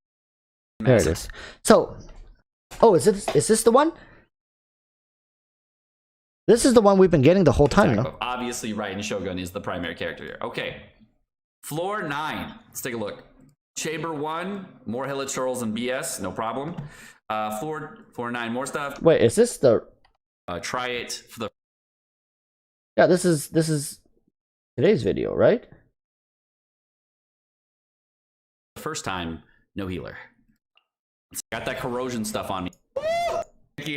There it is. So, oh, is this the one? This is the one we've been getting the whole time, no? Obviously, Raiden Shogun is the primary character here. Okay, floor 9. Let's take a look. Chamber 1, more Hilichurls and BS, no problem. Floor 9, more stuff. Wait, is this the? Try it for the. Yeah, this is today's video, right? First time, no healer. Got that corrosion stuff on me.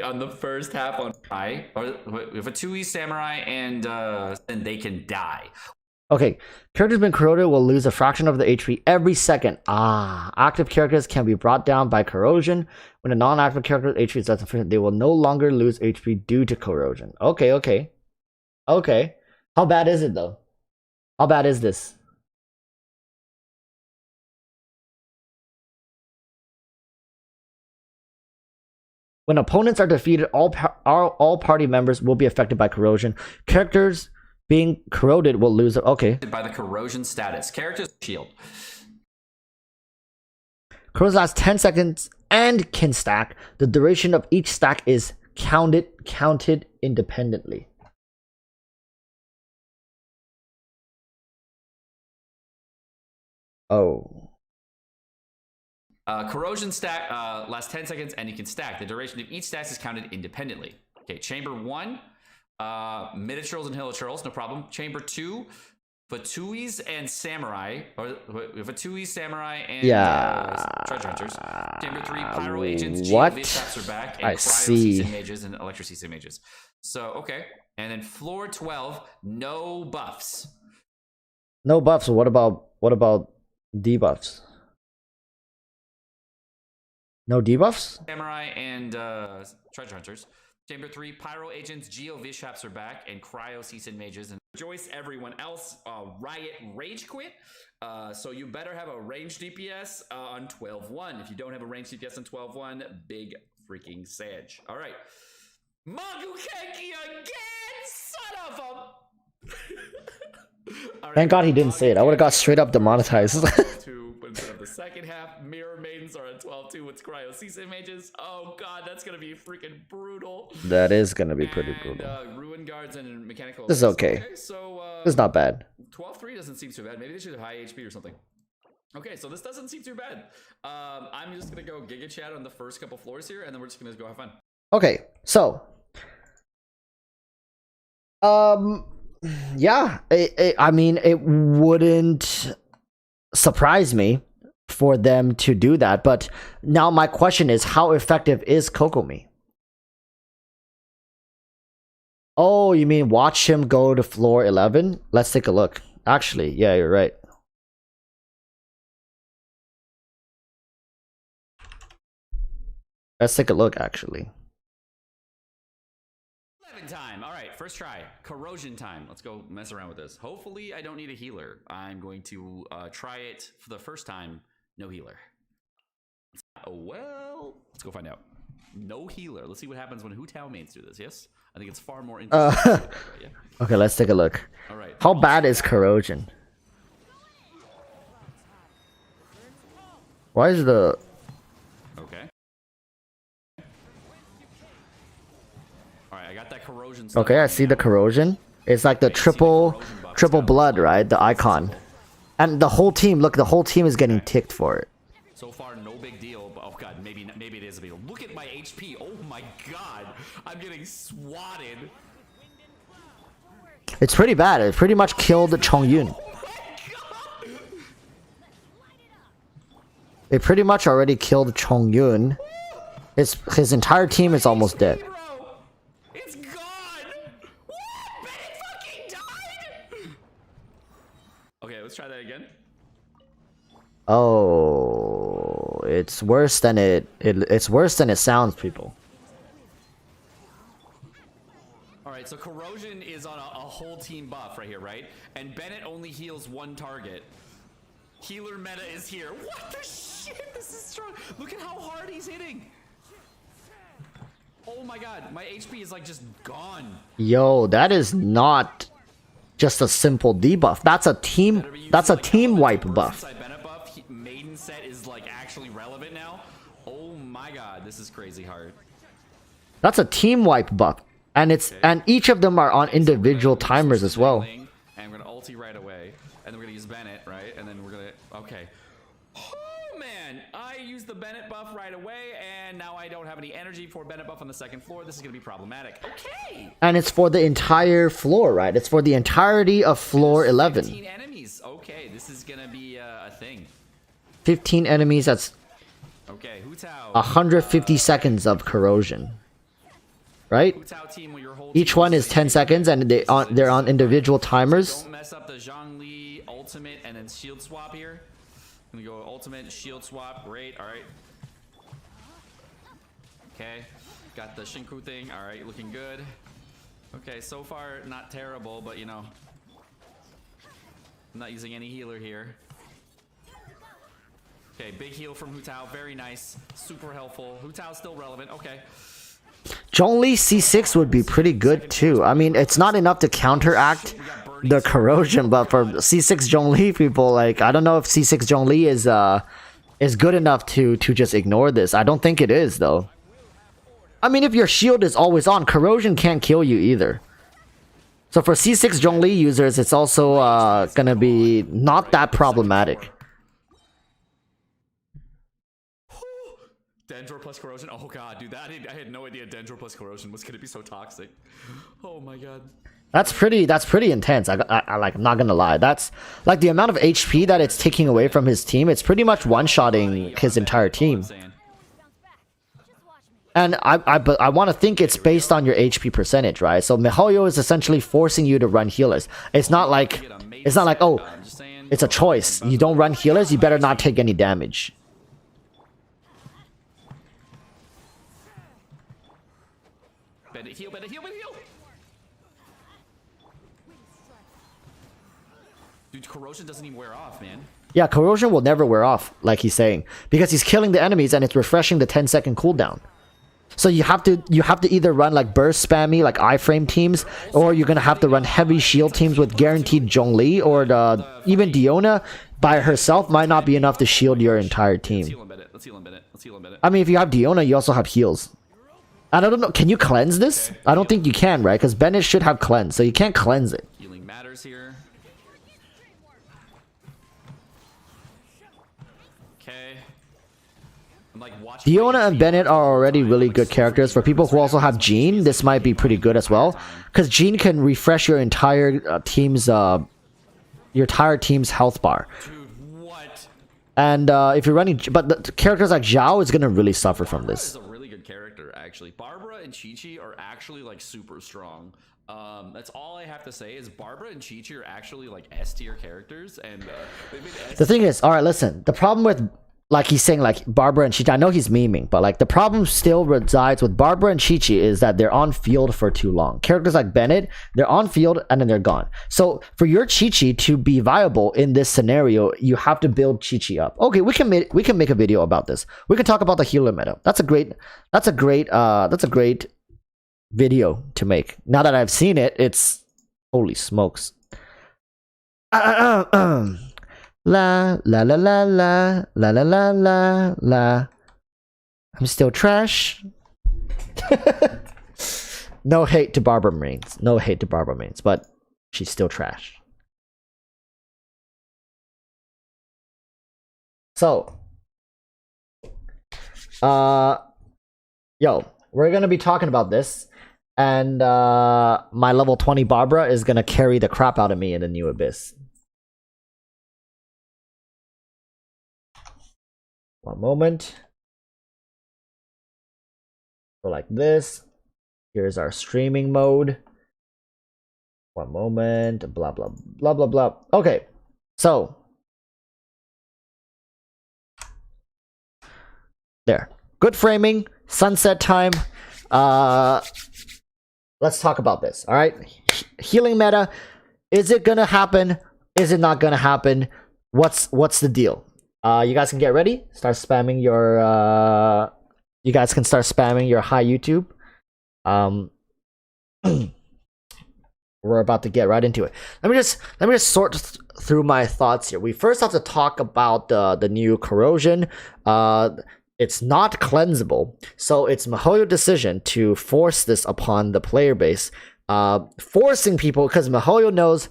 On the first half on try. If a 2E samurai and then they can die. Okay, characters being corroded will lose a fraction of the HP every second. Active characters can be brought down by corrosion. When a non-active character's HP is less than 50, they will no longer lose HP due to corrosion. Okay. How bad is it though? How bad is this? When opponents are defeated, all party members will be affected by corrosion. Characters being corroded will lose it. Okay. By the corrosion status. Characters shield. Corrosion lasts 10 seconds and can stack. The duration of each stack is counted independently. Oh. Corrosion stack lasts 10 seconds and you can stack. The duration of each stack is counted independently. Okay, chamber 1, miniatures and hilichurls, no problem. Chamber 2, Fatuis and samurai, or Fatuis, samurai, and treasure hunters. Chamber 3, pyro agents, geovishaps are back, and cryo mages and electricity mages. So okay, and then floor 12, no buffs. No buffs. What about debuffs? No debuffs? Samurai and treasure hunters. Chamber 3, pyro agents, geovishaps are back, and cryo season mages. And rejoice everyone else. Riot rage quit. So you better have a range DPS on 12-1. If you don't have a range DPS on 12-1, big freaking sage. All right. Magukeki again, son of a... Right. Thank God he didn't say it. I would have got straight up demonetized. But instead of the second half, mirror maidens are at 12-2 with cryo season mages. Oh god, that's gonna be freaking brutal. That is gonna be pretty brutal. Ruin guards and mechanical. This is okay. So this is not bad. 12-3 doesn't seem too bad. Maybe they should have high HP or something. Okay, so this doesn't seem too bad. I'm just gonna go Giga Chat on the first couple floors here, and then we're just gonna go have fun. Okay, so yeah, I mean, it wouldn't surprise me for them to do that, but now my question is, how effective is Kokomi? Oh, you mean watch him go to floor 11? Let's take a look. Actually, yeah, you're right. Let's take a look, actually. Time. All right, first try. Corrosion time. Let's go mess around with this. Hopefully, I don't need a healer. I'm going to try it for the first time. No healer. Oh, well, let's go find out. No healer. Let's see what happens when Hu Tao mains do this. Yes, I think it's far more interesting. Yeah. Okay, let's take a look. All right. How bad is corrosion? Why is the... Okay. I got that corrosion stuff. Okay, I see the corrosion. It's like the triple blood, right? The icon. And the whole team, look, the whole team is getting ticked for it. So far, no big deal. But oh god, maybe it is a big deal. Look at my HP. Oh my god, I'm getting swatted. It's pretty bad. It pretty much killed Chongyun. It pretty much already killed Chongyun. His entire team is almost dead. Okay, let's try that again. Oh, it's worse than it's worse than it sounds, people. All right, so corrosion is on a whole team buff right here, right? And Bennett only heals one target. Healer meta is here. What the shit? This is strong. Look at how hard he's hitting. Oh my god, my HP is like just gone. Yo, that is not just a simple debuff. That's a team. That's a team wipe buff. Maiden set is like actually relevant now. Oh my god, this is crazy hard. That's a team wipe buff, and and each of them are on individual timers as well. And we're gonna ulti right away, and then we're gonna use Bennett, right? And then we're gonna Oh man, I used the Bennett buff right away, and now I don't have any energy for Bennett buff on the second floor. This is gonna be problematic. Okay. And it's for the entire floor, right? It's for the entirety of floor 11. 15 enemies. Okay, this is gonna be a thing. 15 enemies, that's Okay, Hu Tao. 150 seconds of corrosion. Right? Hu Tao team, with your whole Each team one is 10 seconds, and they're on individual timers. Don't mess up the Zhongli ultimate and then shield swap here. I'm gonna go ultimate, shield swap. Great, alright. Okay, got the Shinku thing. Alright, looking good. Okay, so far not terrible, but you know, I'm not using any healer here. Okay, big heal from Hu Tao, very nice, super helpful. Hu Tao's still relevant. Okay. Zhongli C6 would be pretty good too. I mean, it's not enough to counteract the corrosion, but for C6 Zhongli people, like, I don't know if C6 Zhongli is good enough to just ignore this. I don't think it is though. I mean, if your shield is always on, corrosion can't kill you either. So for C6 Zhongli users, it's also gonna be not that problematic. Dendro plus corrosion. Oh god, dude, I had no idea Dendro plus corrosion was gonna be so toxic. Oh my god. That's pretty intense. I like, I'm not gonna lie. That's like the amount of HP that it's taking away from his team. It's pretty much one-shotting his entire team. And I want to think it's based on your HP percentage, right? So miHoYo is essentially forcing you to run healers. It's not like oh, it's a choice. You don't run healers, you better not take any damage. Better heal, better heal, better heal! Dude, corrosion doesn't even wear off, man. Yeah, corrosion will never wear off, like he's saying, because he's killing the enemies and it's refreshing the 10-second cooldown. So you have to either run like burst spammy like iframe teams, or you're gonna have to run heavy shield teams with guaranteed Zhongli, or even Diona by herself might not be enough to shield your entire team. Let's heal him, Bennett. Let's heal him, Bennett. I mean, if you have Diona, you also have heals. And I don't know, can you cleanse this? I don't think you can, right? Because Bennett should have cleanse, so you can't cleanse it. Healing matters here. Okay. I'm like watching. Diona and Bennett are already really good characters. For people who also have Jean, this might be pretty good as well, because Jean can refresh your entire team's health bar. Dude, what? And if you're running, but the characters like Zhao is gonna really suffer from this. Is a really good character, actually. Barbara and Chi-Chi are actually like super strong. That's all I have to say is Barbara and Chi-Chi are actually like S tier characters, and they've been The thing is, all right, listen. The problem with, like he's saying, like Barbara and Chi-Chi, I know he's memeing, but like the problem still resides with Barbara and Chi-Chi is that they're on field for too long. Characters like Bennett, they're on field and then they're gone. So for your Chi-Chi to be viable in this scenario, you have to build Chi-Chi up. Okay, we can make a video about this. We can talk about the healer meta. That's a great video to make. Now that I've seen it, it's holy smokes. La la la la la la la la la la. I'm still trash. No hate to Barbara Mains. No hate to Barbara Mains, but she's still trash. So, yo, we're gonna be talking about this, and my level 20 Barbara is gonna carry the crap out of me in the new Abyss. One moment. So like this. Here's our streaming mode. One moment. Blah blah blah blah blah. Okay, so there. Good framing. Sunset time. Let's talk about this. All right. Healing meta. Is it gonna happen? Is it not gonna happen? What's the deal? You guys can get ready. Start spamming your you guys can start spamming your hi YouTube. We're about to get right into it. Let me just sort through my thoughts here. We first have to talk about the new corrosion. It's not cleansable, so it's miHoYo's decision to force this upon the player base, forcing people, because miHoYo knows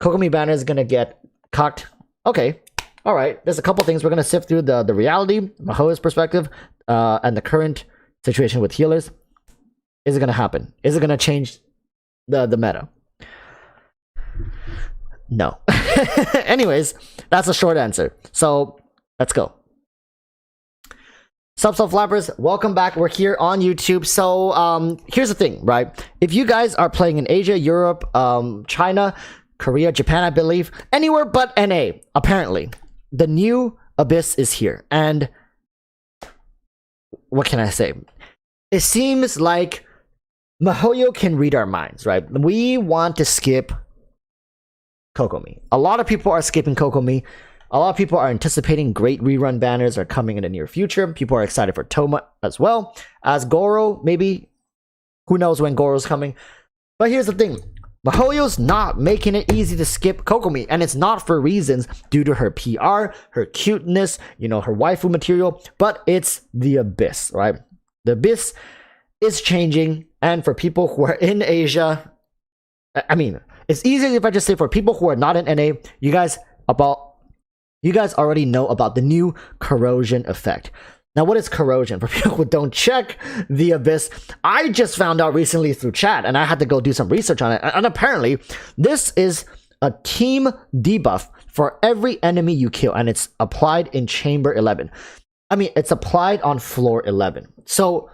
Kokomi Banner is gonna get cocked. Okay. All right, there's a couple things we're going to sift through: the reality, miHoYo's perspective, and the current situation with healers. Is it going to happen? Is it going to change the meta? No. Anyways, that's a short answer. So let's go. Sup, flappers, welcome back. We're here on YouTube. So here's the thing, right? If you guys are playing in Asia, Europe, China, Korea, Japan, I believe, anywhere but NA, apparently, the new Abyss is here. And what can I say? It seems like MiHoYo can read our minds, right? We want to skip Kokomi. A lot of people are skipping Kokomi. A lot of people are anticipating great rerun banners are coming in the near future. People are excited for Toma as well. As Goro, maybe. Who knows when Goro's coming. But here's the thing. MiHoYo's not making it easy to skip Kokomi. And it's not for reasons due to her PR, her cuteness, you know, her waifu material. But it's the Abyss, right? The Abyss is changing. And for people who are in Asia, I mean, it's easier if I just say for people who are not in NA, you guys already know about the new corrosion effect. Now, what is corrosion? For people who don't check the Abyss, I just found out recently through chat, and I had to go do some research on it. And apparently, this is a team debuff for every enemy you kill, and it's applied in Chamber 11. I mean, it's applied on floor 11. So,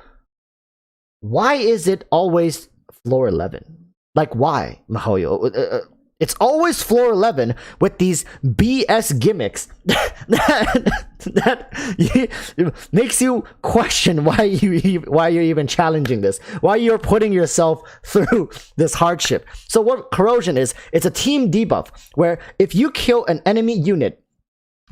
why is it always floor 11? Like, why, MiHoYo? It's always floor 11 with these BS gimmicks that makes you question why you're even challenging this, why you're putting yourself through this hardship. So what corrosion is, it's a team debuff where if you kill an enemy unit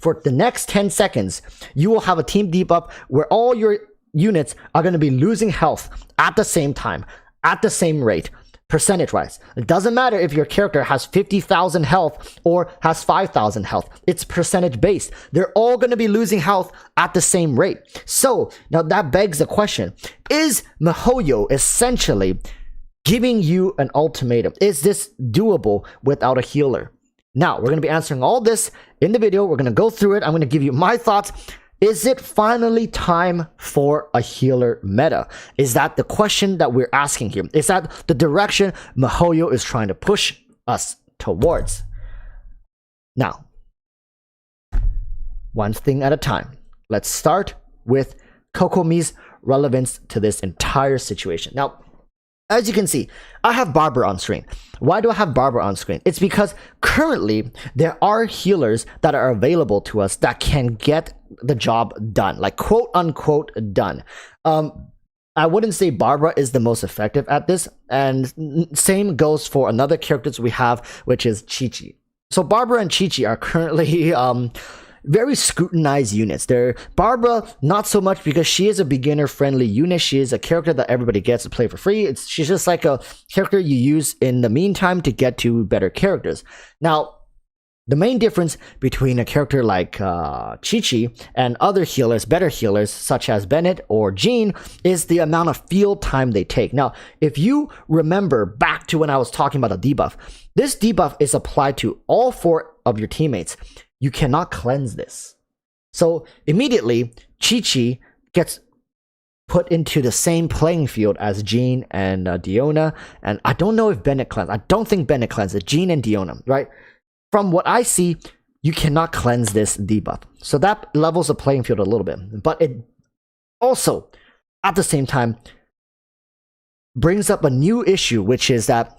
for the next 10 seconds, you will have a team debuff where all your units are going to be losing health at the same time, at the same rate. Percentage-wise, it doesn't matter if your character has 50,000 health or has 5,000 health. It's percentage-based. They're all going to be losing health at the same rate. So, now that begs the question, is MiHoYo essentially giving you an ultimatum? Is this doable without a healer? Now, we're going to be answering all this in the video. We're going to go through it. I'm going to give you my thoughts. Is it finally time for a healer meta? Is that the question that we're asking here? Is that the direction MiHoYo is trying to push us towards? Now, one thing at a time. Let's start with Kokomi's relevance to this entire situation. Now, as you can see, I have Barbara on screen. Why do I have Barbara on screen? It's because currently there are healers that are available to us that can get the job done, like quote unquote done. I wouldn't say Barbara is the most effective at this, and same goes for another characters we have, which is Chi-Chi. So Barbara and Chi-Chi are currently very scrutinized units. They're Barbara, not so much because she is a beginner-friendly unit. She is a character that everybody gets to play for free. She's just like a character you use in the meantime to get to better characters. Now, the main difference between a character like Chi-Chi and other healers, better healers, such as Bennett or Jean, is the amount of field time they take. Now, if you remember back to when I was talking about the debuff, this debuff is applied to all 4 of your teammates. You cannot cleanse this. So immediately, Chi-Chi gets put into the same playing field as Jean and Diona. And I don't know if Bennett cleansed. I don't think Bennett cleansed. Jean and Diona, right? From what I see, you cannot cleanse this debuff. So that levels the playing field a little bit. But it also, at the same time, brings up a new issue, which is that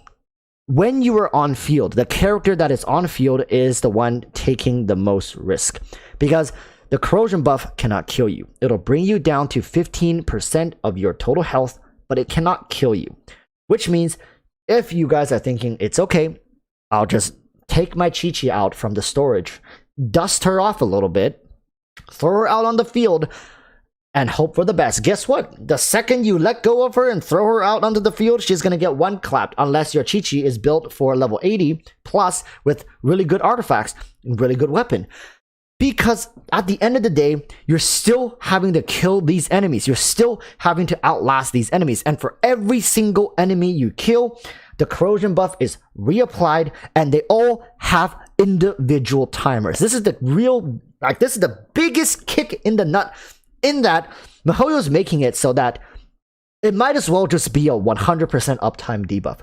when you are on field, the character that is on field is the one taking the most risk. Because the corrosion buff cannot kill you. It'll bring you down to 15% of your total health, but it cannot kill you. Which means, if you guys are thinking, it's okay, I'll just take my Chi-Chi out from the storage, dust her off a little bit, throw her out on the field, and hope for the best. Guess what? The second you let go of her and throw her out onto the field, she's going to get one clapped, unless your Chi-Chi is built for level 80 plus with really good artifacts and really good weapon. Because at the end of the day, you're still having to kill these enemies. You're still having to outlast these enemies. And for every single enemy you kill, the corrosion buff is reapplied, and they all have individual timers. This is the real, this is the biggest kick in the nut, in that MiHoYo is making it so that it might as well just be a 100% uptime debuff.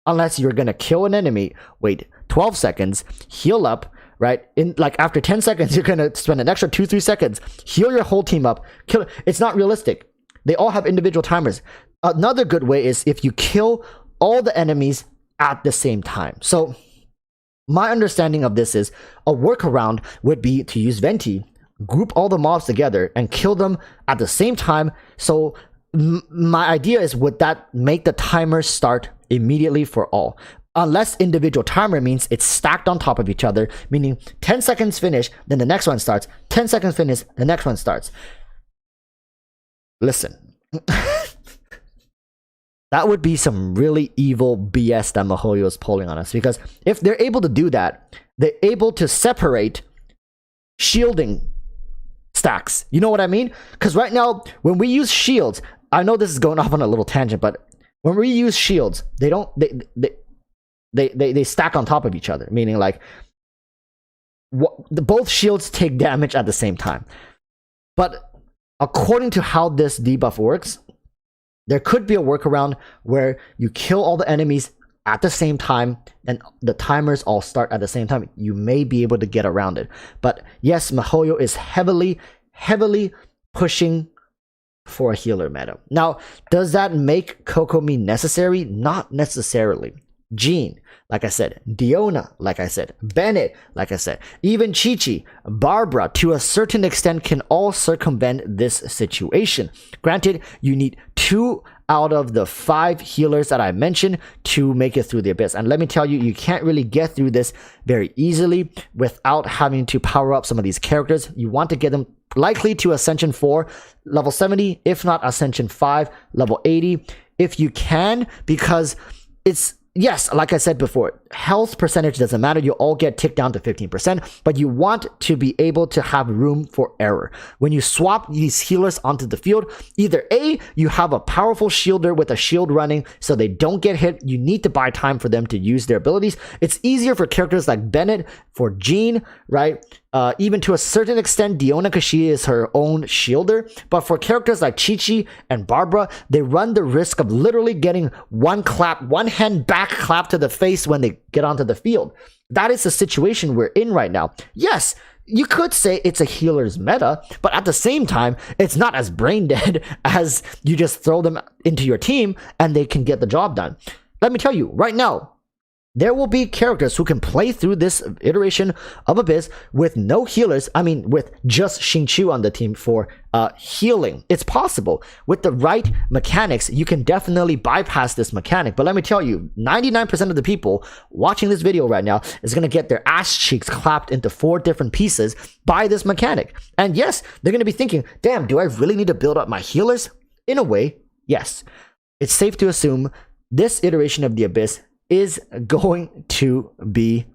Unless you're gonna kill an enemy, wait 12 seconds, heal up, right? In like after 10 seconds, you're gonna spend an extra 2-3 seconds, heal your whole team up, kill. It's not realistic. They all have individual timers. Another good way is if you kill all the enemies at the same time. So my understanding of this is a workaround would be to use Venti, group all the mobs together and kill them at the same time. So my idea is, would that make the timer start immediately for all? Unless individual timer means it's stacked on top of each other, meaning 10 seconds finish, then the next one starts, 10 seconds finish, the next one starts. Listen, that would be some really evil BS that MiHoYo is pulling on us, because if they're able to do that, they're able to separate shielding stacks. You know what I mean? Because right now, when we use shields, I know this is going off on a little tangent, but when we use shields, they stack on top of each other, meaning like both shields take damage at the same time. But according to how this debuff works, there could be a workaround where you kill all the enemies at the same time and the timers all start at the same time. You may be able to get around it. But yes, MiHoYo is heavily pushing for a healer meta. Now, does that make Kokomi necessary? Not necessarily. Jean, like I said, Diona, like I said, Bennett, like I said, even Chi-Chi, Barbara, to a certain extent, can all circumvent this situation. Granted, you need 2 out of the 5 healers that I mentioned to make it through the abyss. And let me tell you, you can't really get through this very easily without having to power up some of these characters. You want to get them likely to Ascension 4, level 70, if not Ascension 5, level 80, if you can, because it's, yes, like I said before, health percentage doesn't matter. You all get ticked down to 15%, but you want to be able to have room for error. When you swap these healers onto the field, either A, you have a powerful shielder with a shield running so they don't get hit. You need to buy time for them to use their abilities. It's easier for characters like Bennett, for Jean, right? Even to a certain extent, Diona, because she is her own shielder. But for characters like Chi-Chi and Barbara, they run the risk of literally getting one hand back clap to the face when they get onto the field. That is the situation we're in right now. Yes, you could say it's a healer's meta, but at the same time, it's not as brain dead as you just throw them into your team and they can get the job done. Let me tell you, right now, there will be characters who can play through this iteration of Abyss with no healers. I mean, with just Xingqiu on the team for healing. It's possible. With the right mechanics, you can definitely bypass this mechanic. But let me tell you, 99% of the people watching this video right now is going to get their ass cheeks clapped into 4 different pieces by this mechanic. And yes, they're going to be thinking, damn, do I really need to build up my healers? In a way, yes. It's safe to assume this iteration of the Abyss is going to be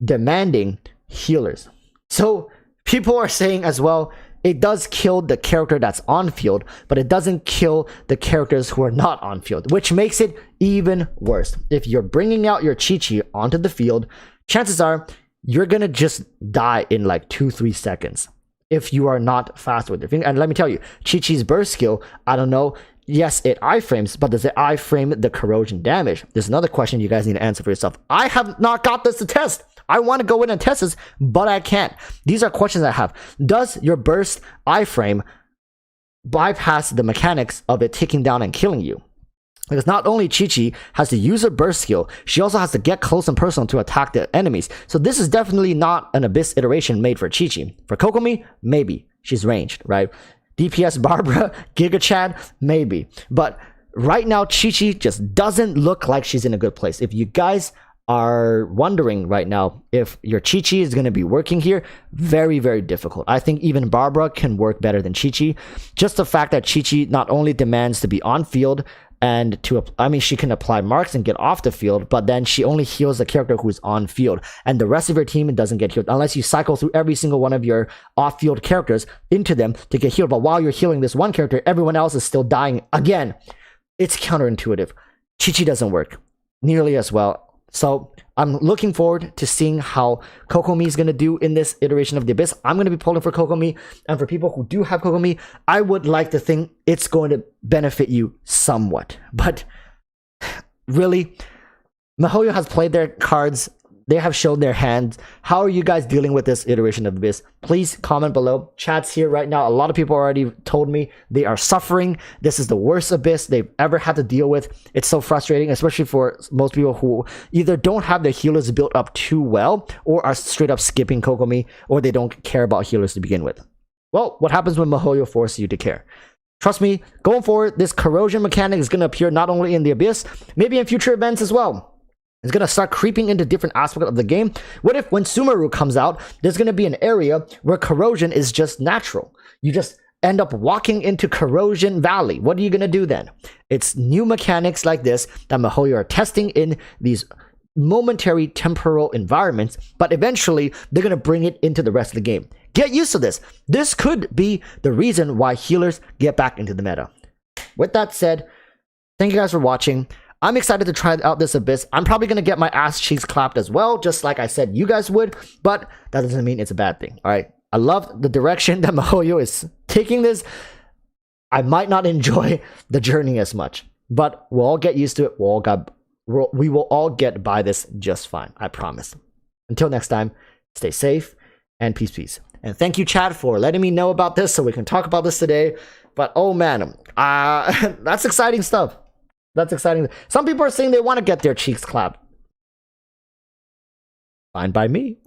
demanding healers. So people are saying as well, it does kill the character that's on field, but it doesn't kill the characters who are not on field, which makes it even worse. If you're bringing out your Chi-Chi onto the field, chances are you're gonna just die in like 2-3 seconds if you are not fast with your finger. And let me tell you, Chi-Chi's burst skill, I don't know, yes, it iframes, but does it iframe the corrosion damage? There's another question you guys need to answer for yourself. I have not got this to test. I want to go in and test this, but I can't. These are questions I have. Does your burst iframe bypass the mechanics of it taking down and killing you? Because not only Chi-Chi has to use her burst skill, she also has to get close and personal to attack the enemies. So this is definitely not an Abyss iteration made for Chi-Chi. For Kokomi, maybe. She's ranged, right? DPS Barbara, Giga Chad, maybe. But right now, Chi-Chi just doesn't look like she's in a good place. If you guys are wondering right now if your Chi-Chi is going to be working here, very, very difficult. I think even Barbara can work better than Chi-Chi. Just the fact that Chi-Chi not only demands to be on field, and she can apply marks and get off the field, but then she only heals the character who's on field, and the rest of your team doesn't get healed unless you cycle through every single one of your off-field characters into them to get healed. But while you're healing this one character, everyone else is still dying again. It's counterintuitive. Chi-Chi doesn't work nearly as well. So I'm looking forward to seeing how Kokomi is going to do in this iteration of the Abyss. I'm going to be pulling for Kokomi, and for people who do have Kokomi, I would like to think it's going to benefit you somewhat. But really, MiHoYo has played their cards They have shown their hand. How are you guys dealing with this iteration of Abyss? Please comment below. Chat's here right now. A lot of people already told me they are suffering. This is the worst Abyss they've ever had to deal with. It's so frustrating, especially for most people who either don't have their healers built up too well or are straight up skipping Kokomi, or they don't care about healers to begin with. Well, what happens when MiHoYo forces you to care? Trust me, going forward, this corrosion mechanic is going to appear not only in the Abyss, maybe in future events as well. It's going to start creeping into different aspects of the game. What if when Sumeru comes out, there's going to be an area where corrosion is just natural? You just end up walking into Corrosion Valley. What are you going to do then? It's new mechanics like this that MiHoYo are testing in these momentary temporal environments, but eventually they're going to bring it into the rest of the game. Get used to this. This could be the reason why healers get back into the meta. With that said, thank you guys for watching. I'm excited to try out this Abyss. I'm probably going to get my ass cheeks clapped as well, just like I said you guys would, but that doesn't mean it's a bad thing. All right. I love the direction that MiHoYo is taking this. I might not enjoy the journey as much, but we'll all get used to it. We will all get by this just fine. I promise. Until next time, stay safe and peace. And thank you, Chad, for letting me know about this so we can talk about this today. But oh man, that's exciting stuff. That's exciting. Some people are saying they want to get their cheeks clapped. Fine by me.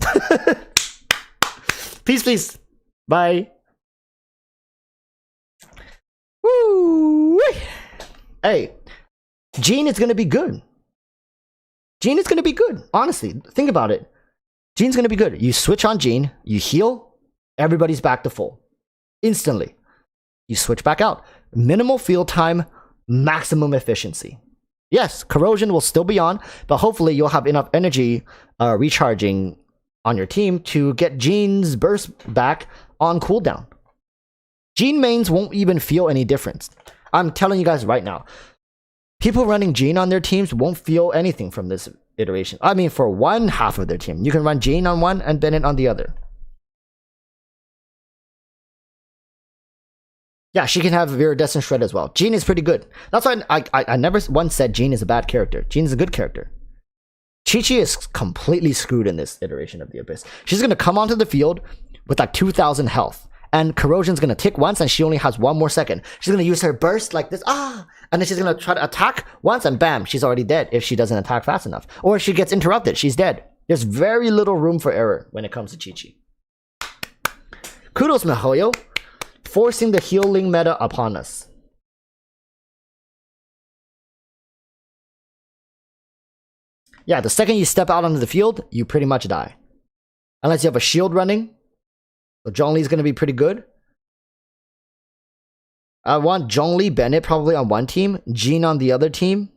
Peace. Bye. Woo! Hey, Jean is going to be good. Jean is going to be good. Honestly, think about it. Jean's going to be good. You switch on Jean, you heal, everybody's back to full. Instantly. You switch back out. Minimal field time, maximum efficiency. Yes, corrosion will still be on, but hopefully you'll have enough energy recharging on your team to get Jean's burst back on cooldown. Jean mains won't even feel any difference. I'm telling you guys right now. People running Jean on their teams won't feel anything from this iteration. I mean, for one half of their team. You can run Jean on one and Bennett on the other. Yeah, she can have Viridescent Shred as well. Jean is pretty good. That's why I never once said Jean is a bad character. Jean is a good character. Chi-Chi is completely screwed in this iteration of the Abyss. She's going to come onto the field with like 2,000 health. And Corrosion's going to tick once and she only has 1 more second. She's going to use her burst like this. And then she's going to try to attack once and bam, she's already dead if she doesn't attack fast enough. Or if she gets interrupted, she's dead. There's very little room for error when it comes to Chi-Chi. Kudos, MiHoYo, forcing the healing meta upon us. Yeah, the second you step out onto the field, you pretty much die. Unless you have a shield running. So Zhongli's going to be pretty good. I want Zhongli, Bennett probably on one team. Jean on the other team.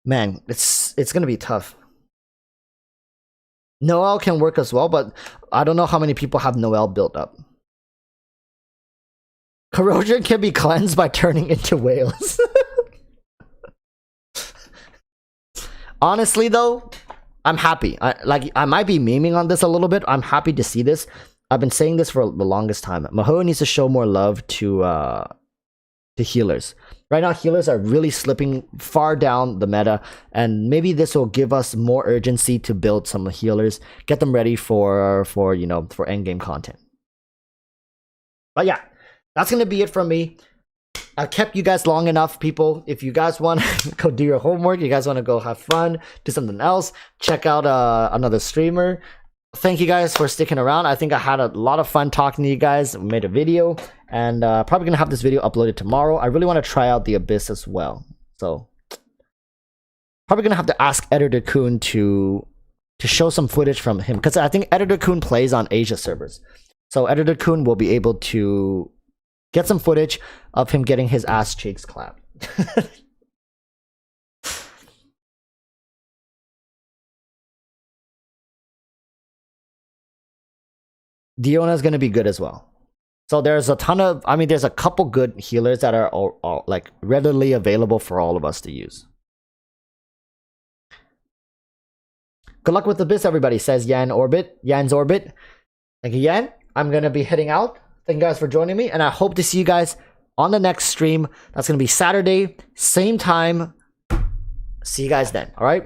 Man, it's going to be tough. Noelle can work as well, but I don't know how many people have Noelle built up. Corrosion can be cleansed by turning into whales. Honestly, though, I'm happy. I might be memeing on this a little bit. I'm happy to see this. I've been saying this for the longest time. MiHoYo needs to show more love to healers. Right now, healers are really slipping far down the meta, and maybe this will give us more urgency to build some healers, get them ready for endgame content. But yeah, that's gonna be it from me. I kept you guys long enough, people. If you guys want to go do your homework, you guys want to go have fun, do something else, check out another streamer. Thank you guys for sticking around. I think I had a lot of fun talking to you guys. We made a video, and probably gonna have this video uploaded tomorrow. I really want to try out the Abyss as well, so probably gonna have to ask Editor Kun to show some footage from him, because I think Editor Kun plays on Asia servers, so Editor Kun will be able to get some footage of him getting his ass cheeks clapped. Diona is going to be good as well. So there's a ton of, there's a couple good healers that are all like readily available for all of us to use. Good luck with the Abyss, everybody, says Yan's Orbit. Thank you, Yan. I'm going to be heading out. Thank you guys for joining me, and I hope to see you guys on the next stream. That's going to be Saturday, same time, See you guys then. All right.